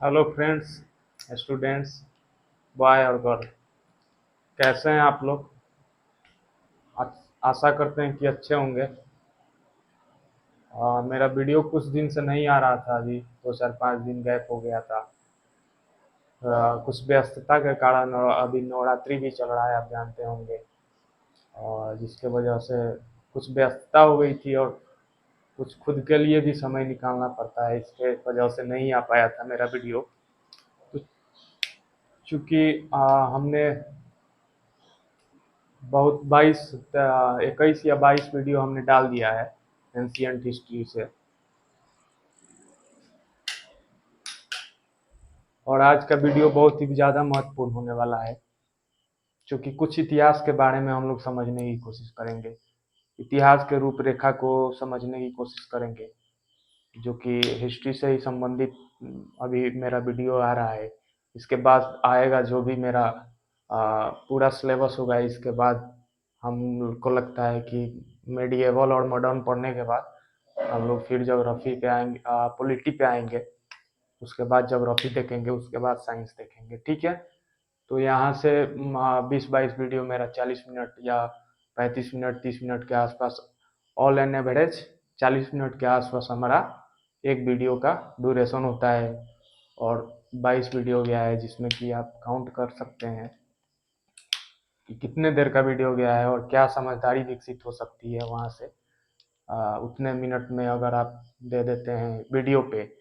Hello friends, students, boy और girl, कैसे हैं आप लोग। आ- आशा करते हैं कि अच्छे होंगे। मेरा वीडियो कुछ दिन से नहीं आ रहा था, अभी 2 4 5 दिन गैप हो गया था। कुछ व्यस्तता के कारण, और अभी नवरात्रि भी चल रहा है, आप जानते होंगे। और जिसके वजह से कुछ व्यस्तता हो गई थी, और कुछ खुद के लिए भी समय निकालना पड़ता है, इसके वजह से नहीं आ पाया था मेरा वीडियो। तो चूँकि हमने बहुत 21 या 22 वीडियो हमने डाल दिया है एंशियंट हिस्ट्री से। और आज का वीडियो बहुत ही ज़्यादा महत्वपूर्ण होने वाला है, क्योंकि कुछ इतिहास के बारे में हम लोग समझने की कोशिश करेंगे। इतिहास के रूपरेखा को समझने की कोशिश करेंगे, जो कि हिस्ट्री से ही संबंधित। अभी मेरा वीडियो आ रहा है, इसके बाद आएगा जो भी मेरा पूरा सिलेबस होगा। इसके बाद हमको लगता है कि मेडिएवल और मॉडर्न पढ़ने के बाद हम लोग फिर ज्योग्राफी पे आएंगे, पॉलिटी पे आएंगे। उसके बाद ज्योग्राफी देखेंगे, उसके बाद साइंस देखेंगे, ठीक है। तो यहाँ से 20 22 वीडियो मेरा 40 मिनट या 35 मिनट 30 मिनट के आसपास, ऑल एन एवरेज 40 मिनट के आसपास हमारा एक वीडियो का ड्यूरेशन होता है। और 22 वीडियो गया है, जिसमें कि आप काउंट कर सकते हैं कि कितने देर का वीडियो गया है और क्या समझदारी विकसित हो सकती है वहाँ से। उतने मिनट में अगर आप दे देते हैं वीडियो पे।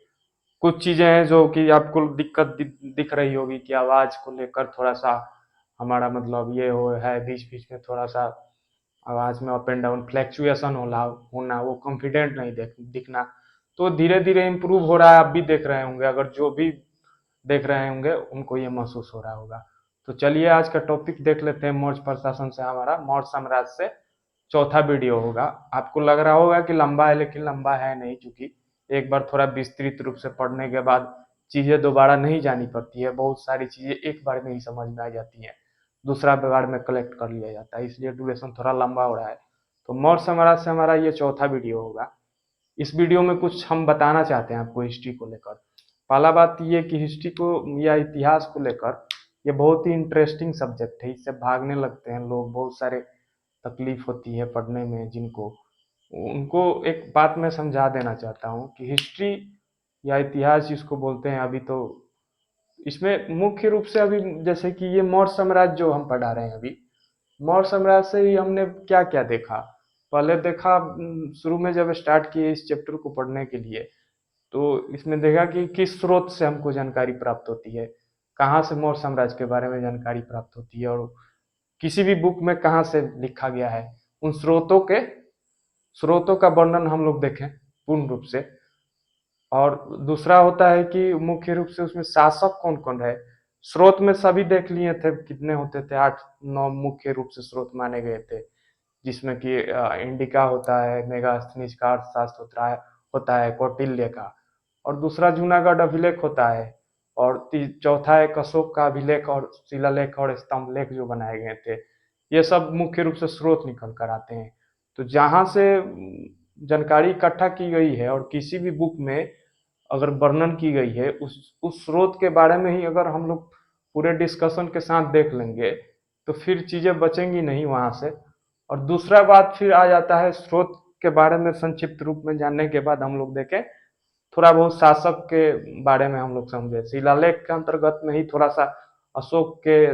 कुछ चीज़ें हैं जो कि आपको दिख रही होगी कि आवाज़ को लेकर थोड़ा सा हमारा मतलब ये हो है, बीच बीच में थोड़ा सा आवाज़ में अप एंड डाउन फ्लैक्चुएशन होना, वो कॉन्फिडेंट नहीं दिखना। तो धीरे धीरे इम्प्रूव हो रहा है, आप भी देख रहे होंगे। अगर जो भी देख रहे होंगे उनको ये महसूस हो रहा होगा। तो चलिए आज का टॉपिक देख लेते हैं। मौर्य प्रशासन से हमारा, मौर्य साम्राज्य से चौथा वीडियो होगा। आपको लग रहा होगा कि लंबा है, लेकिन लंबा है नहीं, क्योंकि एक बार थोड़ा विस्तृत रूप से पढ़ने के बाद चीज़ें दोबारा नहीं जानी पड़ती है। बहुत सारी चीज़ें एक बार में ही समझ में आ जाती हैं, दूसरा बार में कलेक्ट कर लिया जाता है, इसलिए ड्यूरेशन थोड़ा लंबा हो रहा है। तो मौर्य साम्राज्य से हमारा ये चौथा वीडियो होगा। इस वीडियो में कुछ हम बताना चाहते हैं आपको हिस्ट्री को लेकर। पहला बात ये कि हिस्ट्री को या इतिहास को लेकर ये बहुत ही इंटरेस्टिंग सब्जेक्ट है। इससे भागने लगते हैं लोग, बहुत सारे तकलीफ होती है पढ़ने में जिनको, उनको एक बात मैं समझा देना चाहता हूँ कि हिस्ट्री या इतिहास जिसको बोलते हैं, अभी तो इसमें मुख्य रूप से अभी जैसे कि ये मौर्य साम्राज्य जो हम पढ़ा रहे हैं अभी, मौर्य साम्राज्य से ही हमने क्या क्या देखा। पहले देखा, शुरू में जब स्टार्ट किए इस चैप्टर को पढ़ने के लिए, तो इसमें देखा कि किस स्रोत से हमको जानकारी प्राप्त होती है, कहाँ से मौर्य साम्राज्य के बारे में जानकारी प्राप्त होती है, और किसी भी बुक में कहाँ से लिखा गया है। उन स्रोतों का वर्णन हम लोग देखें पूर्ण रूप से। और दूसरा होता है कि मुख्य रूप से उसमें शासक कौन कौन रहे। स्रोत में सभी देख लिए थे, कितने होते थे, 8 9 मुख्य रूप से स्रोत माने गए थे। जिसमें कि इंडिका होता है, मेगास्थनीज का अर्थशास्त्र होता है कौटिल्य का। और दूसरा जूनागढ़ अभिलेख होता है। और चौथा एक अशोक का अभिलेख और शिलालेख और स्तंभ लेख जो बनाए गए थे। ये सब मुख्य रूप से स्रोत निकल कर आते हैं। तो जहाँ से जानकारी इकट्ठा की गई है, और किसी भी बुक में अगर वर्णन की गई है, उस स्रोत के बारे में ही अगर हम लोग पूरे डिस्कशन के साथ देख लेंगे, तो फिर चीज़ें बचेंगी नहीं वहाँ से। और दूसरा बात फिर आ जाता है, स्रोत के बारे में संक्षिप्त रूप में जानने के बाद हम लोग देखें, थोड़ा बहुत शासक के बारे में हम लोग समझे। शिलालेख के अंतर्गत में ही थोड़ा सा अशोक के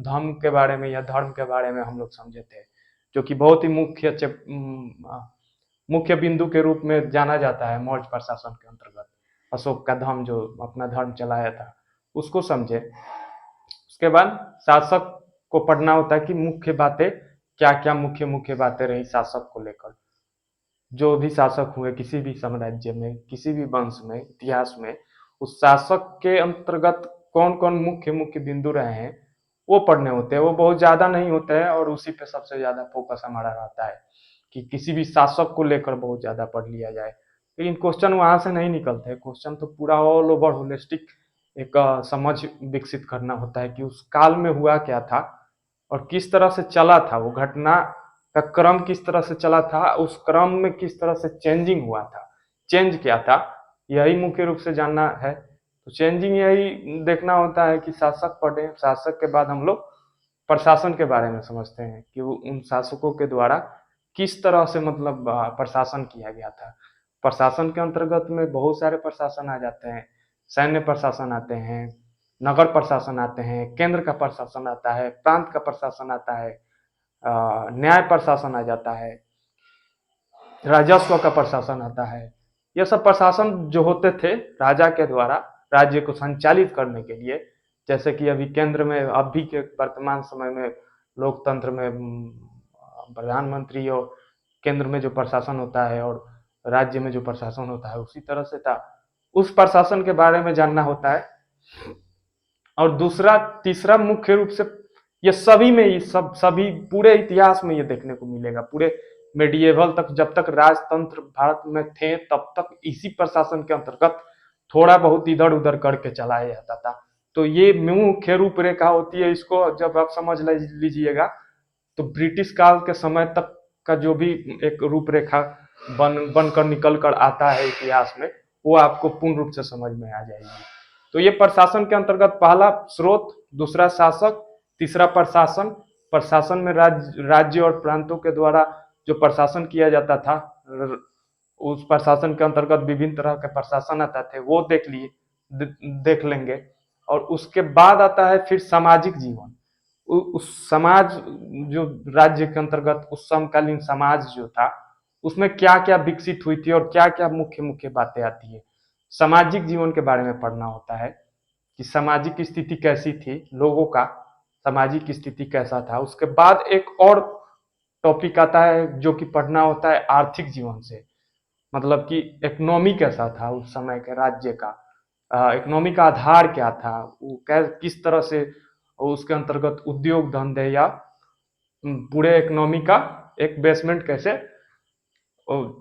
धर्म के बारे में या धर्म के बारे में हम लोग समझे थे, जो कि बहुत ही मुख्य बिंदु के रूप में जाना जाता है मौर्य प्रशासन के अंतर्गत। अशोक का धर्म, जो अपना धर्म चलाया था, उसको समझे। उसके बाद शासक को पढ़ना होता है कि मुख्य बातें क्या क्या, मुख्य मुख्य बातें रही शासक को लेकर। जो भी शासक हुए किसी भी साम्राज्य में, किसी भी वंश में, इतिहास में, उस शासक के अंतर्गत कौन कौन मुख्य मुख्य बिंदु रहे हैं, वो पढ़ने होते हैं। वो बहुत ज्यादा नहीं होते हैं, और उसी पे सबसे ज्यादा फोकस हमारा रहता है कि किसी भी शासक को लेकर बहुत ज्यादा पढ़ लिया जाए। लेकिन क्वेश्चन वहां से नहीं निकलते हैं। क्वेश्चन तो पूरा ऑल ओवर होलिस्टिक एक समझ विकसित करना होता है कि उस काल में हुआ क्या था, और किस तरह से चला था वो घटना का क्रम, किस तरह से चला था, उस क्रम में किस तरह से चेंजिंग हुआ था, चेंज क्या था, यही मुख्य रूप से जानना है। तो चेंजिंग यही देखना होता है कि शासक पढ़े, शासक के बाद हम लोग प्रशासन के बारे में समझते हैं कि वो उन शासकों के द्वारा किस तरह से मतलब प्रशासन किया गया था। प्रशासन के अंतर्गत में बहुत सारे प्रशासन आ जाते हैं, सैन्य प्रशासन आते हैं, नगर प्रशासन आते हैं, केंद्र का प्रशासन आता है, प्रांत का प्रशासन आता है, न्याय प्रशासन आ जाता है, राजस्व का प्रशासन आता है। यह सब प्रशासन जो होते थे राजा के द्वारा राज्य को संचालित करने के लिए, जैसे कि अभी केंद्र में अभी के वर्तमान समय में लोकतंत्र में प्रधानमंत्री और केंद्र में जो प्रशासन होता है और राज्य में जो प्रशासन होता है उसी तरह से था। उस प्रशासन के बारे में जानना होता है। और दूसरा तीसरा मुख्य रूप से ये सभी में ये सभी पूरे इतिहास में ये देखने को मिलेगा, पूरे मेडिएवल तक जब तक राजतंत्र भारत में थे तब तक इसी प्रशासन के अंतर्गत थोड़ा बहुत इधर उधर करके चलाया जाता था। तो ये मुख्य रूपरेखा होती है, इसको जब आप समझ लीजिएगा तो ब्रिटिश काल के समय तक का जो भी एक रूपरेखा बनकर निकल कर आता है इतिहास में, वो आपको पूर्ण रूप से समझ में आ जाएगी। तो ये प्रशासन के अंतर्गत पहला स्रोत, दूसरा शासक, तीसरा प्रशासन। प्रशासन में राज्य और प्रांतों के द्वारा जो प्रशासन किया जाता था, उस प्रशासन के अंतर्गत विभिन्न तरह के प्रशासन आते थे, वो देख लेंगे। और उसके बाद आता है फिर सामाजिक जीवन। उस समाज जो राज्य के अंतर्गत उस समकालीन समाज जो था उसमें क्या क्या विकसित हुई थी और क्या क्या मुख्य मुख्य बातें आती है। सामाजिक जीवन के बारे में पढ़ना होता है कि सामाजिक स्थिति कैसी थी, लोगों का सामाजिक स्थिति कैसा था। उसके बाद एक और टॉपिक आता है जो कि पढ़ना होता है आर्थिक जीवन से, मतलब कि इकोनॉमी कैसा था उस समय के राज्य का, इकोनॉमी का आधार क्या था, वो किस तरह से उसके अंतर्गत उद्योग धंधे या पूरे इकोनॉमी का एक बेसमेंट कैसे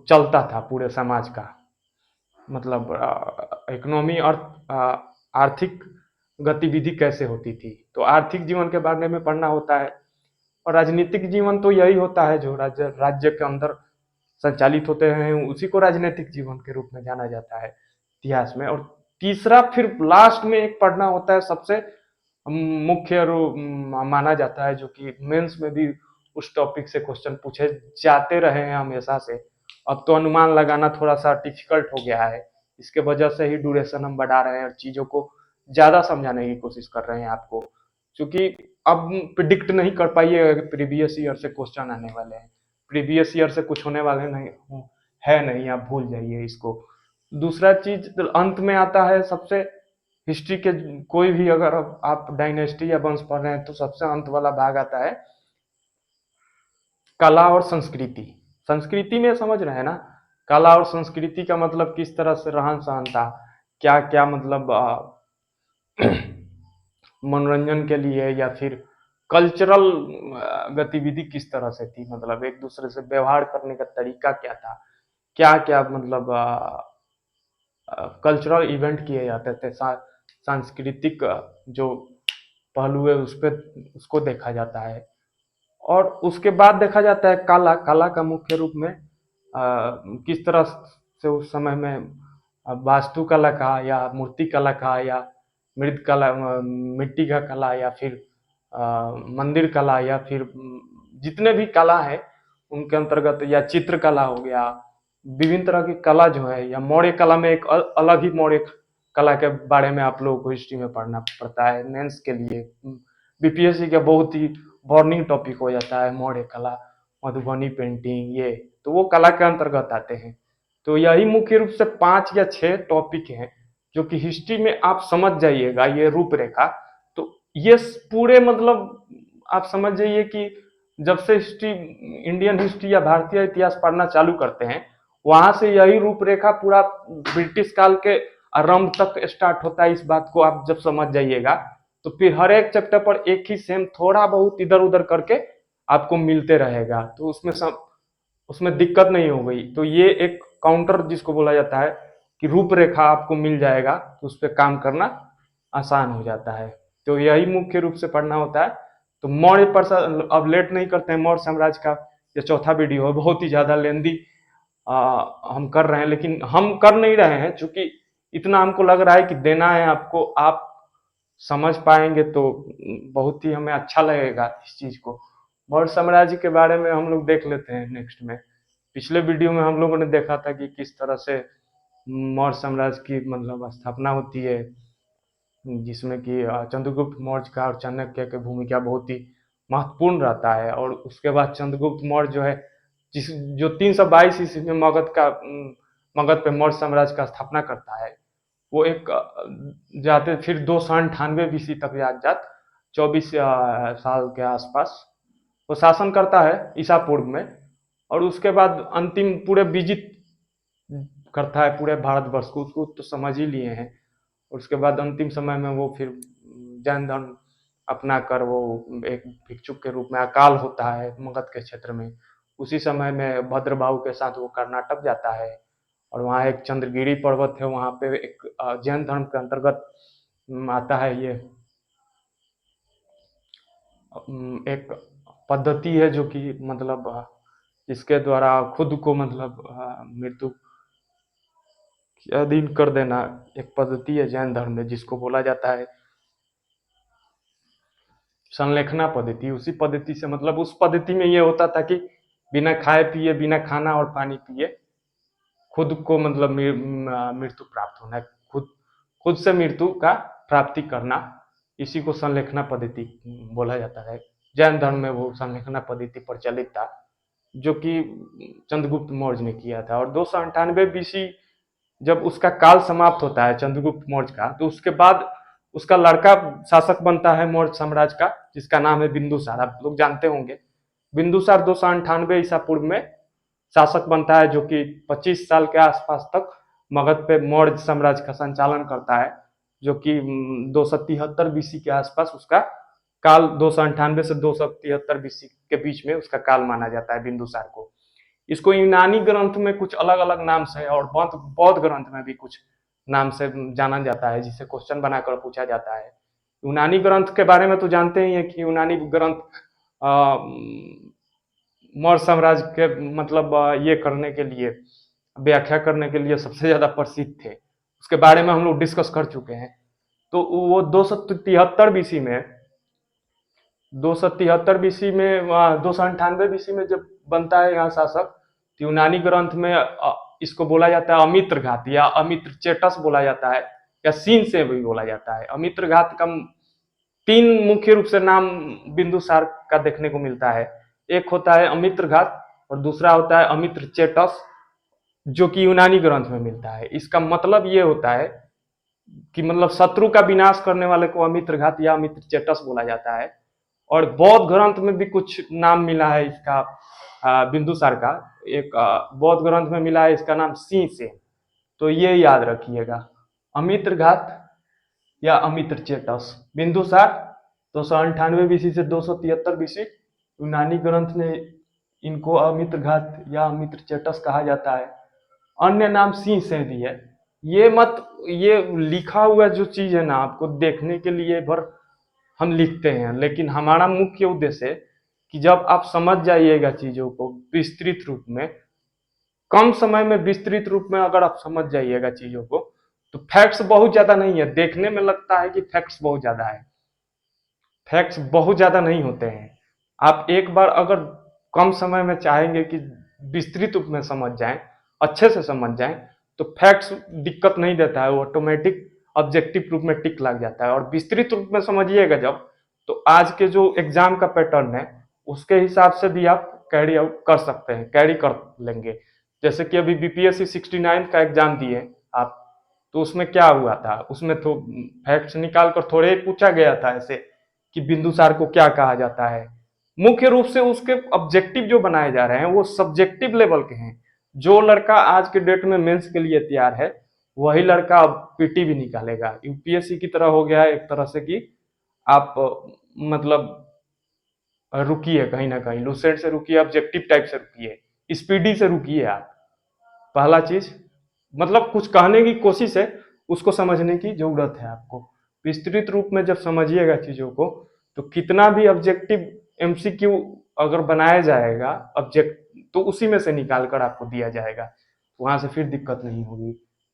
चलता था पूरे समाज का, मतलब इकोनॉमी और आर्थिक गतिविधि कैसे होती थी। तो आर्थिक जीवन के बारे में पढ़ना होता है। और राजनीतिक जीवन तो यही होता है जो राज्य के अंदर संचालित होते हैं, उसी को राजनीतिक जीवन के रूप में जाना जाता है इतिहास में। और तीसरा फिर लास्ट में एक पढ़ना होता है, सबसे मुख्य रूप माना जाता है, जो कि मेंस में भी उस टॉपिक से क्वेश्चन पूछे जाते रहे हैं हमेशा से। अब तो अनुमान लगाना थोड़ा सा डिफिकल्ट हो गया है, इसके वजह से ही ड्यूरेशन हम बढ़ा रहे हैं और चीजों को ज्यादा समझाने की कोशिश कर रहे हैं आपको, क्योंकि अब प्रिडिक्ट नहीं कर पाइए प्रीवियस ईयर से क्वेश्चन आने वाले हैं, प्रीवियस ईयर से कुछ होने वाले नहीं है नहीं, आप भूल जाइए इसको। दूसरा चीज अंत में आता है सबसे, हिस्ट्री के कोई भी अगर आप डायनेस्टी या वंश पढ़ रहे हैं तो सबसे अंत वाला भाग आता है कला और संस्कृति। संस्कृति में समझ रहे हैं ना, कला और संस्कृति का मतलब किस तरह से रहन सहन था, क्या क्या मतलब मनोरंजन के लिए या फिर कल्चरल गतिविधि किस तरह से थी, मतलब एक दूसरे से व्यवहार करने का तरीका क्या था, क्या क्या मतलब कल्चरल इवेंट किए जाते थे, सांस्कृतिक जो पहलू है उस पर उसको देखा जाता है। और उसके बाद देखा जाता है कला। कला का मुख्य रूप में किस तरह से उस समय में वास्तु कला का या मूर्ति कला का या मृद कला, मिट्टी का कला, या फिर मंदिर कला, या फिर जितने भी कला है उनके अंतर्गत, या चित्र कला हो गया, विभिन्न तरह की कला जो है, या मौर्य कला में एक अलग ही मौर्य कला के बारे में आप लोगों को हिस्ट्री में पढ़ना पड़ता है मेंस के लिए। बीपीएससी का बहुत ही बर्निंग टॉपिक हो जाता है मौर्य कला, मधुबनी पेंटिंग, ये तो वो कला के अंतर्गत आते हैं। तो यही मुख्य रूप से 5 या 6 टॉपिक हैं जो कि हिस्ट्री में आप समझ जाइएगा, ये रूपरेखा। तो ये पूरे मतलब आप समझ जाइए कि जब से हिस्ट्री, इंडियन हिस्ट्री या भारतीय इतिहास पढ़ना चालू करते हैं, वहां से यही रूपरेखा पूरा ब्रिटिश काल के आरंभ तक स्टार्ट होता है। इस बात को आप जब समझ जाइएगा तो फिर हर एक चैप्टर पर एक ही सेम थोड़ा बहुत इधर उधर करके आपको मिलते रहेगा, तो उसमें दिक्कत नहीं हो गई। तो ये एक काउंटर जिसको बोला जाता है कि रूपरेखा आपको मिल जाएगा तो उस पर काम करना आसान हो जाता है। तो यही मुख्य रूप से पढ़ना होता है। तो मौर्य पर अब लेट नहीं करते हैं, मौर्य साम्राज्य का ये चौथा वीडियो है, बहुत ही ज्यादा लेंदी हम कर रहे हैं, लेकिन हम कर नहीं रहे हैं चूंकि इतना हमको लग रहा है कि देना है आपको, आप समझ पाएंगे तो बहुत ही हमें अच्छा लगेगा इस चीज को। मौर्य साम्राज्य के बारे में हम लोग देख लेते हैं नेक्स्ट में। पिछले वीडियो में हम लोगों ने देखा था कि किस तरह से मौर्य साम्राज्य की मतलब स्थापना होती है, जिसमें कि चंद्रगुप्त मौर्य का और चाणक्य की भूमिका बहुत ही महत्वपूर्ण रहता है। और उसके बाद चंद्रगुप्त मौर्य जो है, जिस जो 322 ईस्वी में मगध पे मौर्य साम्राज्य का स्थापना करता है, वो एक जाते फिर 298 BC तक जात 24 साल के आसपास वो शासन करता है ईसा पूर्व में। और उसके बाद अंतिम पूरे विजित करता है पूरे भारतवर्ष को, उसको तो समझ ही लिए हैं। और उसके बाद अंतिम समय में वो फिर जैन धर्म अपना कर वो एक भिक्षुक के रूप में अकाल होता है मगध के क्षेत्र में। उसी समय में भद्रबाहु के साथ वो कर्नाटक जाता है, और वहाँ एक चंद्रगिरी पर्वत है, वहाँ पे एक जैन धर्म के अंतर्गत आता है ये एक पद्धति है जो कि मतलब इसके द्वारा खुद को मतलब मृत्यु के अधीन कर देना एक पद्धति है जैन धर्म में, जिसको बोला जाता है संलेखना पद्धति। उसी पद्धति से मतलब उस पद्धति में ये होता था कि बिना खाए पिए, बिना खाना और पानी पिए खुद को मतलब मृत्यु प्राप्त होना, खुद खुद से मृत्यु का प्राप्ति करना, इसी को संलेखना पद्धति बोला जाता है। जैन धर्म में वो संलेखना पद्धति प्रचलित था, जो कि चंद्रगुप्त मौर्य ने किया था। और 298 BC जब उसका काल समाप्त होता है चंद्रगुप्त मौर्य का, तो उसके बाद उसका लड़का शासक बनता है मौर्य साम्राज्य का, जिसका नाम है बिंदुसार। आप लोग जानते होंगे बिंदुसार 298 ईसा पूर्व में शासक बनता है, जो कि 25 साल के आसपास तक मगध पे मौर्य साम्राज्य का संचालन करता है, जो कि 273 BC के आसपास उसका काल, 298 से 273 BC के बीच में उसका काल माना जाता है बिंदुसार को। इसको यूनानी ग्रंथ में कुछ अलग अलग नाम से और बौद्ध ग्रंथ में भी कुछ नाम से जाना जाता है, जिसे क्वेश्चन बनाकर पूछा जाता है। यूनानी ग्रंथ के बारे में तो जानते ही हैं कि यूनानी ग्रंथ मौर्य साम्राज्य के मतलब ये करने के लिए, व्याख्या करने के लिए सबसे ज्यादा प्रसिद्ध थे। उसके बारे में हम लोग डिस्कस कर चुके हैं। तो वो 273 BC में 273 BC में 298 BC में जब बनता है यहाँ शासक, तो यूनानी ग्रंथ में इसको बोला जाता है अमित्र घात या अमित्र चेटस बोला जाता है, या सीन से भी बोला जाता है। अमित्र घात का 3 मुख्य रूप से नाम बिंदुसार का देखने को मिलता है। एक होता है अमित्र घात और दूसरा होता है अमित्र चेटस, जो कि यूनानी ग्रंथ में मिलता है। इसका मतलब ये होता है कि मतलब शत्रु का विनाश करने वाले को अमित्र घात या अमित्र चेटस बोला जाता है। और बौद्ध ग्रंथ में भी कुछ नाम मिला है इसका, बिंदुसार का एक बौद्ध ग्रंथ में मिला है, इसका नाम सी से। तो ये याद रखिएगा, अमित्र घात या अमित्र चेटस। बिंदुसार 298 BC से 273 BC, यूनानी ग्रंथ ने इनको अमित्र घात या अमित्र चेटस कहा जाता है। अन्य नाम सी से भी है। ये लिखा हुआ जो चीज है ना, आपको देखने के लिए भर हम लिखते हैं, लेकिन हमारा मुख्य उद्देश्य है कि जब आप समझ जाइएगा चीजों को विस्तृत रूप में, कम समय में विस्तृत रूप में अगर आप समझ जाइएगा चीजों को, तो फैक्ट्स बहुत ज्यादा नहीं है। देखने में लगता है कि फैक्ट्स बहुत ज्यादा है, फैक्ट्स बहुत ज्यादा नहीं होते हैं। आप एक बार अगर कम समय में चाहेंगे कि विस्तृत रूप में समझ जाएं, अच्छे से समझ जाएं, तो फैक्ट्स दिक्कत नहीं देता है, वो ऑटोमेटिक ऑब्जेक्टिव रूप में टिक लग जाता है। और विस्तृत रूप में समझिएगा जब, तो आज के जो एग्जाम का पैटर्न है उसके हिसाब से भी आप कैरी आउट कर सकते हैं, कैरी कर लेंगे। जैसे कि अभी BPSC 69 का एग्जाम दिए आप, तो उसमें क्या हुआ था, उसमें तो फैक्ट्स निकाल कर थोड़े ही पूछा गया था ऐसे कि बिंदुसार को क्या कहा जाता है। मुख्य रूप से उसके ऑब्जेक्टिव जो बनाए जा रहे हैं वो सब्जेक्टिव लेवल के हैं। जो लड़का आज के डेट में मेंस के लिए तैयार है, वही लड़का अब पीटी भी निकालेगा। यूपीएससी की तरह हो गया है एक तरह से कि आप मतलब रुकिए, कहीं ना कहीं लूसेंट से रुकिए, ऑब्जेक्टिव टाइप से रुकिए, स्पीडी से रुकिए आप। पहला चीज मतलब कुछ कहने की कोशिश है, उसको समझने की जरूरत है आपको। विस्तृत रूप में जब समझिएगा चीजों को, तो कितना भी ऑब्जेक्टिव एमसीक्यू अगर बनाया जाएगा ऑब्जेक्ट, तो उसी में से निकाल कर आपको दिया जाएगा, वहां से फिर दिक्कत नहीं होगी।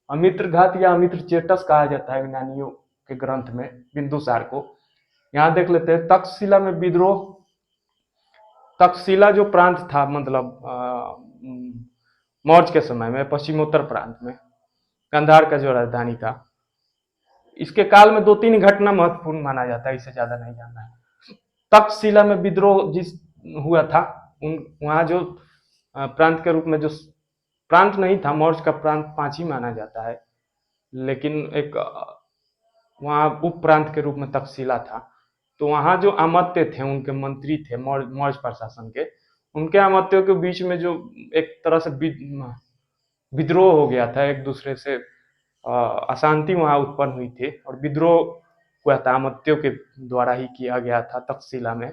अमित्र घात या अमित्र चेटस कहा जाता है यूनानियों के ग्रंथ में बिंदुसार को। यहाँ देख लेते हैं तक्षशिला में विद्रोह। तक्षशिला जो प्रांत था मतलब मौर्य के समय में पश्चिमोत्तर प्रांत में गांधार का जो राजधानी था, इसके काल में 2-3 घटना महत्वपूर्ण माना जाता है, इससे ज्यादा नहीं जानना है। तक्षशिला में विद्रोह जिस हुआ था उन वहां जो प्रांत के रूप में जो प्रांत नहीं था, मौर्य का प्रांत 5 ही माना जाता है, लेकिन एक वहां उप प्रांत के रूप में तक्षशिला था। तो वहां जो अमात्य थे, उनके मंत्री थे मौर्य प्रशासन के, उनके अमात्यों के बीच में जो एक तरह से विद्रोह हो गया था, एक दूसरे से अशांति वहां उत्पन्न हुई थी और विद्रोह हुआ था अमात्यों के द्वारा ही किया गया था तक्षशिला में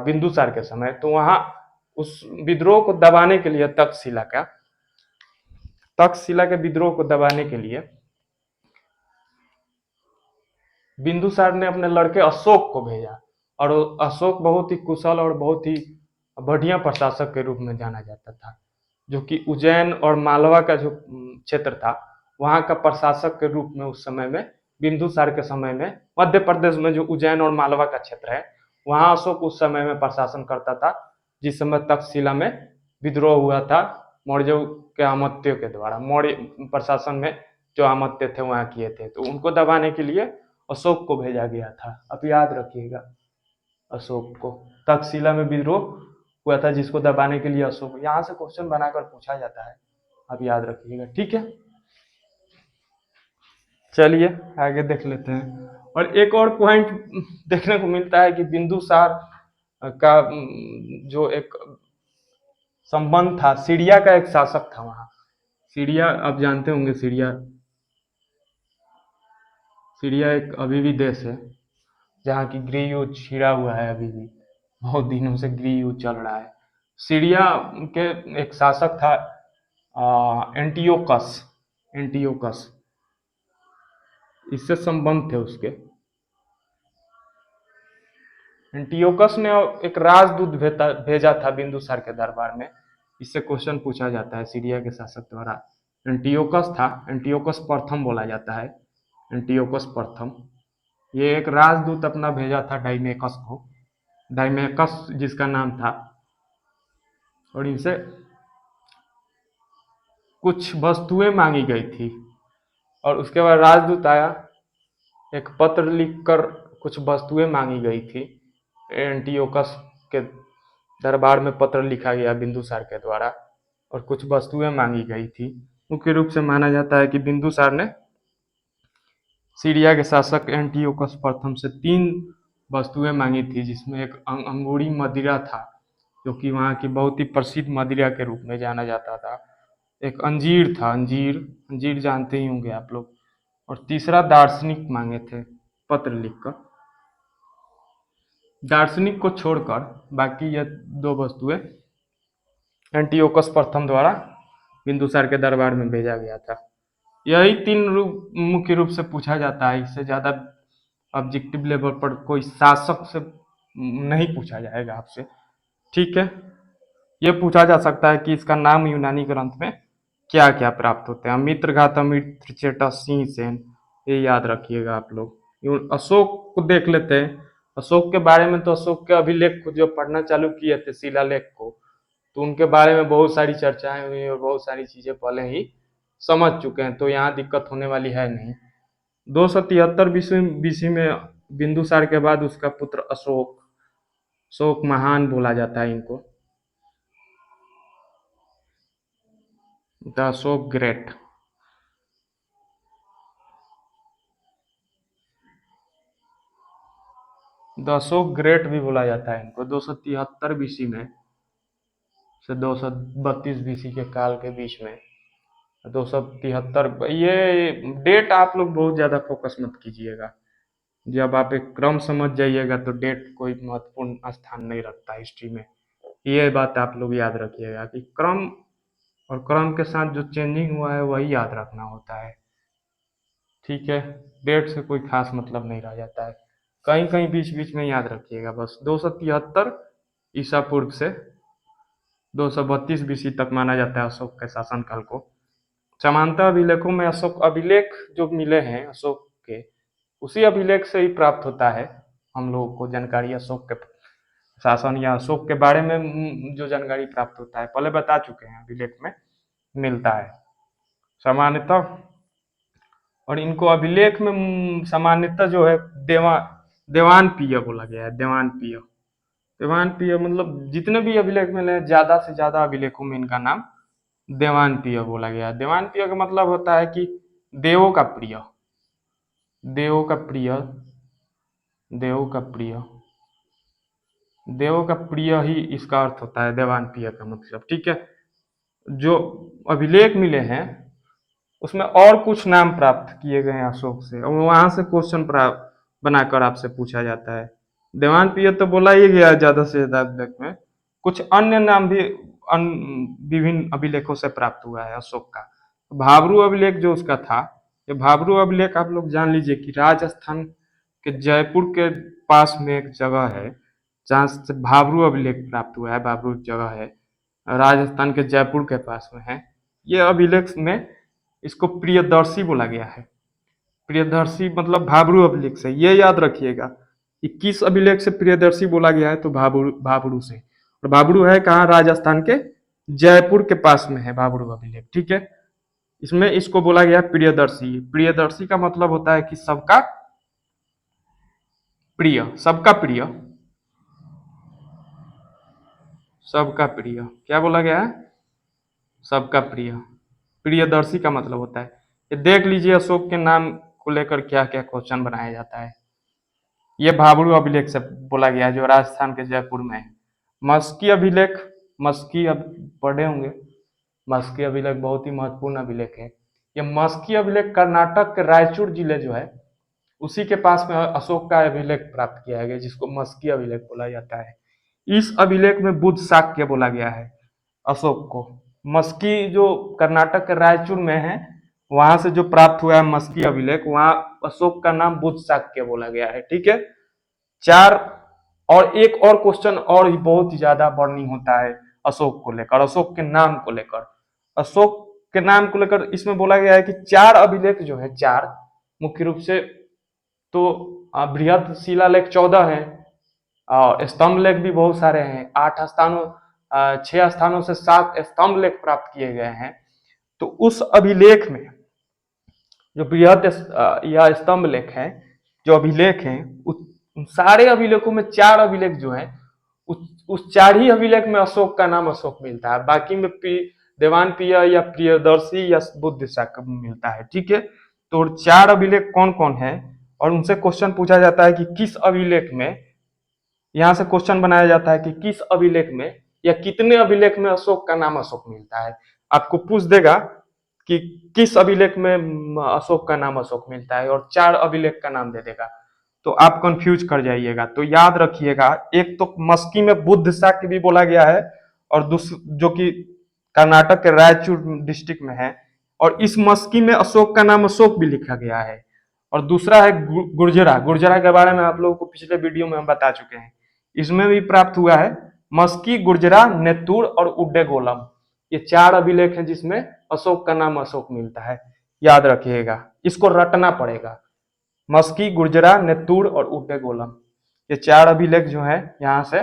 बिंदुसार के समय। तो वहां उस विद्रोह को दबाने के लिए तक्षशिला के विद्रोह को दबाने के लिए बिंदुसार ने अपने लड़के अशोक को भेजा, और अशोक बहुत ही कुशल और बहुत ही बढ़िया प्रशासक के रूप में जाना जाता था, जो कि उज्जैन और मालवा का जो क्षेत्र था वहां का प्रशासक के रूप में उस समय में बिंदुसार के समय में मध्य प्रदेश में जो उज्जैन और मालवा का क्षेत्र है वहां अशोक उस समय में प्रशासन करता था, जिस समय तक्षशिला में विद्रोह हुआ था मौर्यों के अमात्यों के द्वारा। मौर्य प्रशासन में जो अमात्य थे वहां किए थे, तो उनको दबाने के लिए अशोक को भेजा गया था। अब याद रखिएगा अशोक को, तक्षशिला में विद्रोह हुआ था जिसको दबाने के लिए अशोक, यहां से क्वेश्चन बनाकर पूछा जाता है, अब याद रखिएगा, ठीक है। चलिए आगे देख लेते हैं। और एक और पॉइंट देखने को मिलता है कि बिंदुसार का जो एक संबंध था, सीरिया का एक शासक था वहां। सीरिया आप जानते होंगे, सीरिया एक अभी भी देश है जहाँ की गृह युद्ध छिड़ा हुआ है, अभी भी बहुत दिनों से गृह युद्ध चल रहा है। सीरिया के एक शासक था एंटियोकस। एंटियोकस इससे संबंध थे उसके। एंटियोकस ने एक राजदूत भेजा था बिंदुसार के दरबार में, इससे क्वेश्चन पूछा जाता है सीरिया के शासक द्वारा। एंटियोकस था, एंटियोकस प्रथम बोला जाता है, एंटियोकस प्रथम। ये एक राजदूत अपना भेजा था डाइमेकस को, डाइमेकस जिसका नाम था, और इनसे कुछ वस्तुएं मांगी गई थी। और उसके बाद राजदूत आया, एक पत्र लिखकर कुछ वस्तुएं मांगी गई थी। एंटियोकस के दरबार में पत्र लिखा गया बिंदुसार के द्वारा और कुछ वस्तुएं मांगी गई थी। मुख्य रूप से माना जाता है कि बिंदुसार ने सीरिया के शासक एंटियोकस प्रथम से 3 वस्तुएं मांगी थी, जिसमें एक अंगूरी मदिरा था, जो कि वहाँ की बहुत ही प्रसिद्ध मदिरा के रूप में जाना जाता था। एक अंजीर था, अंजीर जानते ही होंगे आप लोग। और तीसरा दार्शनिक मांगे थे पत्र लिखकर। दार्शनिक को छोड़कर बाकी ये 2 वस्तुएं एंटियोकस प्रथम द्वारा बिंदुसार के दरबार में भेजा गया था। यही 3 रूप मुख्य रूप से पूछा जाता है, इससे ज्यादा ऑब्जेक्टिव लेवल पर कोई शासक से नहीं पूछा जाएगा आपसे, ठीक है। ये पूछा जा सकता है कि इसका नाम यूनानी ग्रंथ में क्या क्या प्राप्त होते हैं। मित्रघात, अमित्रचेटा, सिंह सेन, ये याद रखिएगा आप लोग। अशोक को देख लेते हैं। अशोक के बारे में तो अशोक के अभिलेख को जो पढ़ना चालू किए थे, शिलालेख को, तो उनके बारे में बहुत सारी चर्चाएं हुई और बहुत सारी चीजें पहले ही समझ चुके हैं, तो यहाँ दिक्कत होने वाली है नहीं। 273 बीसी में बिंदुसार के बाद उसका पुत्र अशोक महान बोला जाता है इनको, the Ashok great. The Ashok great भी बोला जाता है इनको। 273 बीसी में से 232 बीसी के काल के बीच में 273, ये डेट आप लोग बहुत ज्यादा फोकस मत कीजिएगा। जब आप एक क्रम समझ जाइएगा तो डेट कोई महत्वपूर्ण स्थान नहीं रखता हिस्ट्री में। ये बात आप लोग याद रखिएगा कि क्रम और क्रम के साथ जो चेंजिंग हुआ है वही याद रखना होता है, ठीक है। डेट से कोई खास मतलब नहीं रह जाता है, कहीं कहीं बीच बीच में याद रखिएगा बस। 273 ईसा पूर्व से 232 बीसी तक माना जाता है अशोक के शासनकाल को। समानता अभिलेखों में अशोक अभिलेख जो मिले हैं अशोक के, उसी अभिलेख से ही प्राप्त होता है हम लोगों को जानकारी। अशोक के शासन या अशोक के बारे में जो जानकारी प्राप्त होता है, पहले बता चुके हैं, अभिलेख में मिलता है सामान्यतः। और इनको अभिलेख में सामान्यतः जो है देवानपीय बोला गया है। देवानपीय, देवानपीय मतलब जितने भी अभिलेख मिले, ज्यादा से ज्यादा अभिलेखों में इनका नाम देवानपीय बोला गया है। देवानपीय का मतलब होता है कि देवों का प्रिय, देवों का प्रिय, देवों का प्रिय, देवों का प्रिय ही इसका अर्थ होता है देवानपीय का मतलब, ठीक है। जो अभिलेख मिले हैं उसमें और कुछ नाम प्राप्त किए गए हैं अशोक से, और वहां से क्वेश्चन प्राप्त बनाकर आपसे पूछा जाता है। देवानपीय तो बोला ही गया ज्यादा से ज्यादा अभिलेख में, कुछ अन्य नाम भी विभिन्न अभिलेखों से प्राप्त हुआ है अशोक का। भाबरू अभिलेख जो उसका था, ये भाबरू अभिलेख आप लोग जान लीजिए कि राजस्थान के जयपुर के पास में एक जगह है जहाँ से भाबरू अभिलेख प्राप्त हुआ है। भाबरू जगह है, राजस्थान के जयपुर के पास में है। ये अभिलेख में इसको प्रियदर्शी बोला गया है। प्रियदर्शी मतलब भाबरू अभिलेख से, ये याद रखिएगा कि किस अभिलेख से प्रियदर्शी बोला गया है, तो भाबरू से। और भाबरू है कहाँ? राजस्थान के जयपुर के पास में है भाबरू अभिलेख, ठीक है। इसमें इसको बोला गया प्रियदर्शी। प्रियदर्शी का मतलब होता है कि सबका प्रिय, सबका प्रिय, सबका प्रिय। क्या बोला गया है? सबका प्रिय। प्रियदर्शी का मतलब होता है, ये देख लीजिए अशोक के नाम को लेकर क्या क्या क्वेश्चन बनाया जाता है। ये भाबरू अभिलेख से बोला गया है जो राजस्थान के जयपुर में है। मस्की अभिलेख, मस्की अब पढ़े होंगे, मस्की अभिलेख बहुत ही महत्वपूर्ण अभिलेख है। ये मस्की अभिलेख कर्नाटक के रायचूर जिले जो है उसी के पास में अशोक का अभिलेख प्राप्त किया गया, जिसको मस्की अभिलेख बोला जाता है। इस अभिलेख में बुद्ध शाक्य बोला गया है अशोक को। मस्की जो कर्नाटक के रायचूर में है, वहां से जो प्राप्त हुआ है मस्की अभिलेख, वहां अशोक का नाम बुद्ध शाक्य बोला गया है, ठीक है। चार और एक और क्वेश्चन और ही बहुत ही ज्यादा बर्निंग होता है अशोक को लेकर, अशोक के नाम को लेकर। अशोक के नाम को लेकर इसमें बोला गया है कि चार अभिलेख जो है, चार मुख्य रूप से तो बृहद शिलालेख 14 है और स्तंभ लेख भी बहुत सारे हैं। 8 स्थानों 6 स्थानों से 7 स्तंभ लेख प्राप्त किए गए हैं। तो उस अभिलेख में जो बृहद या स्तंभ लेख है, जो अभिलेख हैं, उन सारे अभिलेखों में 4 अभिलेख जो है उस 4 ही अभिलेख में अशोक का नाम अशोक मिलता है। बाकी में देवानपीय या प्रियदर्शी या बुद्ध शाक्य मिलता है, ठीक है। तो 4 अभिलेख कौन कौन है और उनसे क्वेश्चन पूछा जाता है कि किस अभिलेख में, यहां से क्वेश्चन बनाया जाता है कि किस अभिलेख में या कितने अभिलेख में अशोक का नाम अशोक मिलता है। आपको पूछ देगा कि किस अभिलेख में अशोक का नाम अशोक मिलता है और 4 अभिलेख का नाम दे देगा, तो आप कंफ्यूज कर जाइएगा। तो याद रखिएगा, एक तो मस्की में बुद्ध शाक्य भी बोला गया है और जो कि कर्नाटक के रायचूर डिस्ट्रिक्ट में है, और इस मस्की में अशोक का नाम अशोक भी लिखा गया है। और दूसरा है गुर्जरा। गुर्जरा के बारे में आप लोगों को पिछले वीडियो में हम बता चुके हैं, इसमें भी प्राप्त हुआ है मस्की, गुर्जरा, नेतुर और उड्डेगोलम। ये 4 अभिलेख हैं जिसमें अशोक का नाम अशोक मिलता है। याद रखिएगा, इसको रटना पड़ेगा। मस्की, गुर्जरा, नेतुर और उड्डेगोलम, ये 4 अभिलेख जो है यहाँ से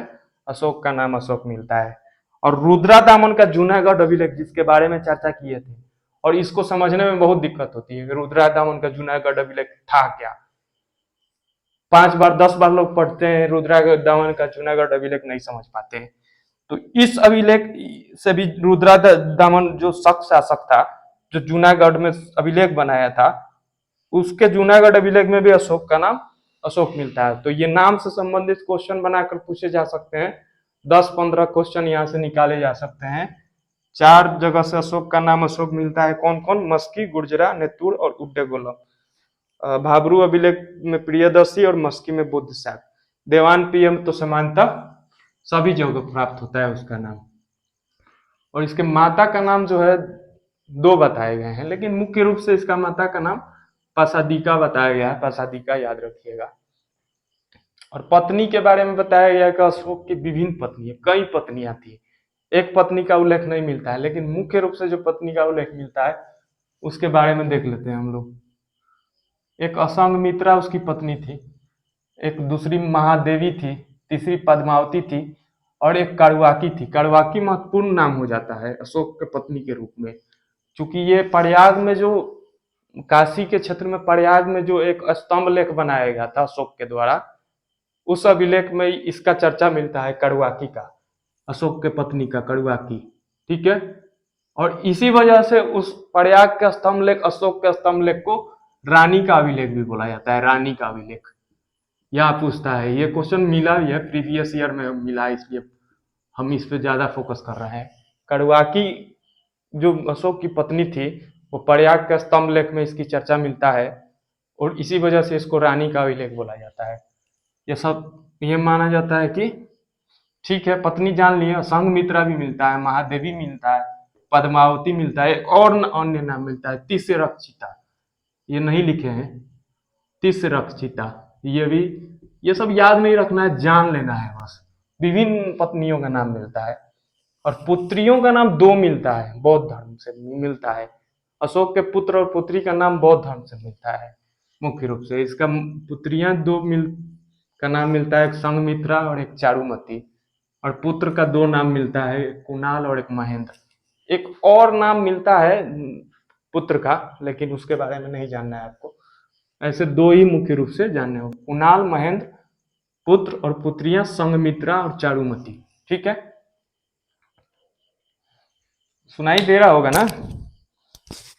अशोक का नाम अशोक मिलता है। और रुद्रा दामन का जूनागढ़ अभिलेख जिसके बारे में चर्चा किए थे, और इसको समझने में बहुत दिक्कत होती है, रुद्रा दामन का जूनागढ़ अभिलेख था क्या। 5 बार 10 बार लोग पढ़ते हैं, रुद्रा दामन का जूनागढ़ अभिलेख नहीं समझ पाते हैं। तो इस अभिलेख से भी रुद्रा दामन जो शख्स शासक था, जो जूनागढ़ में अभिलेख बनाया था, उसके जूनागढ़ अभिलेख में भी अशोक का नाम अशोक मिलता है। तो ये नाम से संबंधित क्वेश्चन बनाकर पूछे जा सकते हैं। 10-15 क्वेश्चन यहाँ से निकाले जा सकते हैं। 4 जगह से अशोक का नाम अशोक मिलता है। कौन कौन? मस्की, गुर्जरा, नेतुर और उड्डेगोलम। भाबरू अभिलेख में प्रियदर्शी और मस्की में बुद्ध शाक्य। देवान पीएम तो समानता सभी जगह प्राप्त होता है उसका नाम। और इसके माता का नाम जो है 2 बताए गए हैं, लेकिन मुख्य रूप से इसका माता का नाम पसादिका बताया गया है। पसादिका याद रखिएगा। और पत्नी के बारे में बताया गया है कि अशोक की विभिन्न पत्नी है, कई पत्नियां थी। एक पत्नी का उल्लेख नहीं मिलता है, लेकिन मुख्य रूप से जो पत्नी का उल्लेख मिलता है उसके बारे में देख लेते हैं हम लोग। एक असंघमित्रा उसकी पत्नी थी, एक दूसरी महादेवी थी, तीसरी पद्मावती थी और एक कारुआकी थी। कारुआकी महत्वपूर्ण नाम हो जाता है अशोक के पत्नी के रूप में, क्योंकि ये प्रयाग में जो काशी के क्षेत्र में प्रयाग में जो एक स्तंभ लेख बनाया गया था अशोक के द्वारा, उस अभिलेख में इसका चर्चा मिलता है, कारुआकी का, अशोक के पत्नी का कारुआकी। ठीक है, और इसी वजह से उस प्रयाग के स्तंभ लेख, अशोक के स्तंभ लेख को रानी का अभिलेख भी बोला जाता है, रानी का अभिलेख। यह पूछता है, ये क्वेश्चन मिला भी है, प्रीवियस ईयर में मिला, इसलिए हम इस पे ज्यादा फोकस कर रहे हैं। कारुआकी जो अशोक की पत्नी थी, वो प्रयाग के स्तंभ लेख में इसकी चर्चा मिलता है और इसी वजह से इसको रानी का अभिलेख बोला जाता है। ये सब ये माना जाता है कि ठीक है, पत्नी जान लिए, संघमित्रा भी मिलता है, महादेवी मिलता है, पद्मावती मिलता है, और अन्य नाम मिलता है, तिस्रक्षिता, ये नहीं लिखे हैं, तिस्रक्षिता, ये भी, ये सब याद नहीं रखना है, जान लेना है बस। विभिन्न पत्नियों का नाम मिलता है और पुत्रियों का नाम दो मिलता है, बौद्ध धर्म से मिलता है। अशोक के पुत्र और पुत्री का नाम बौद्ध धर्म से मिलता है मुख्य रूप से। इसका पुत्रियां दो का नाम मिलता है, एक संघमित्रा और एक चारुमती, और पुत्र का दो नाम मिलता है, एक कुणाल और एक महेंद्र। एक और नाम मिलता है पुत्र का, लेकिन उसके बारे में नहीं जानना है आपको। ऐसे दो ही मुख्य रूप से जानने हो, कुणाल, महेंद्र, पुत्र और पुत्रियां संघमित्रा और चारुमती। ठीक है, सुनाई दे रहा होगा ना,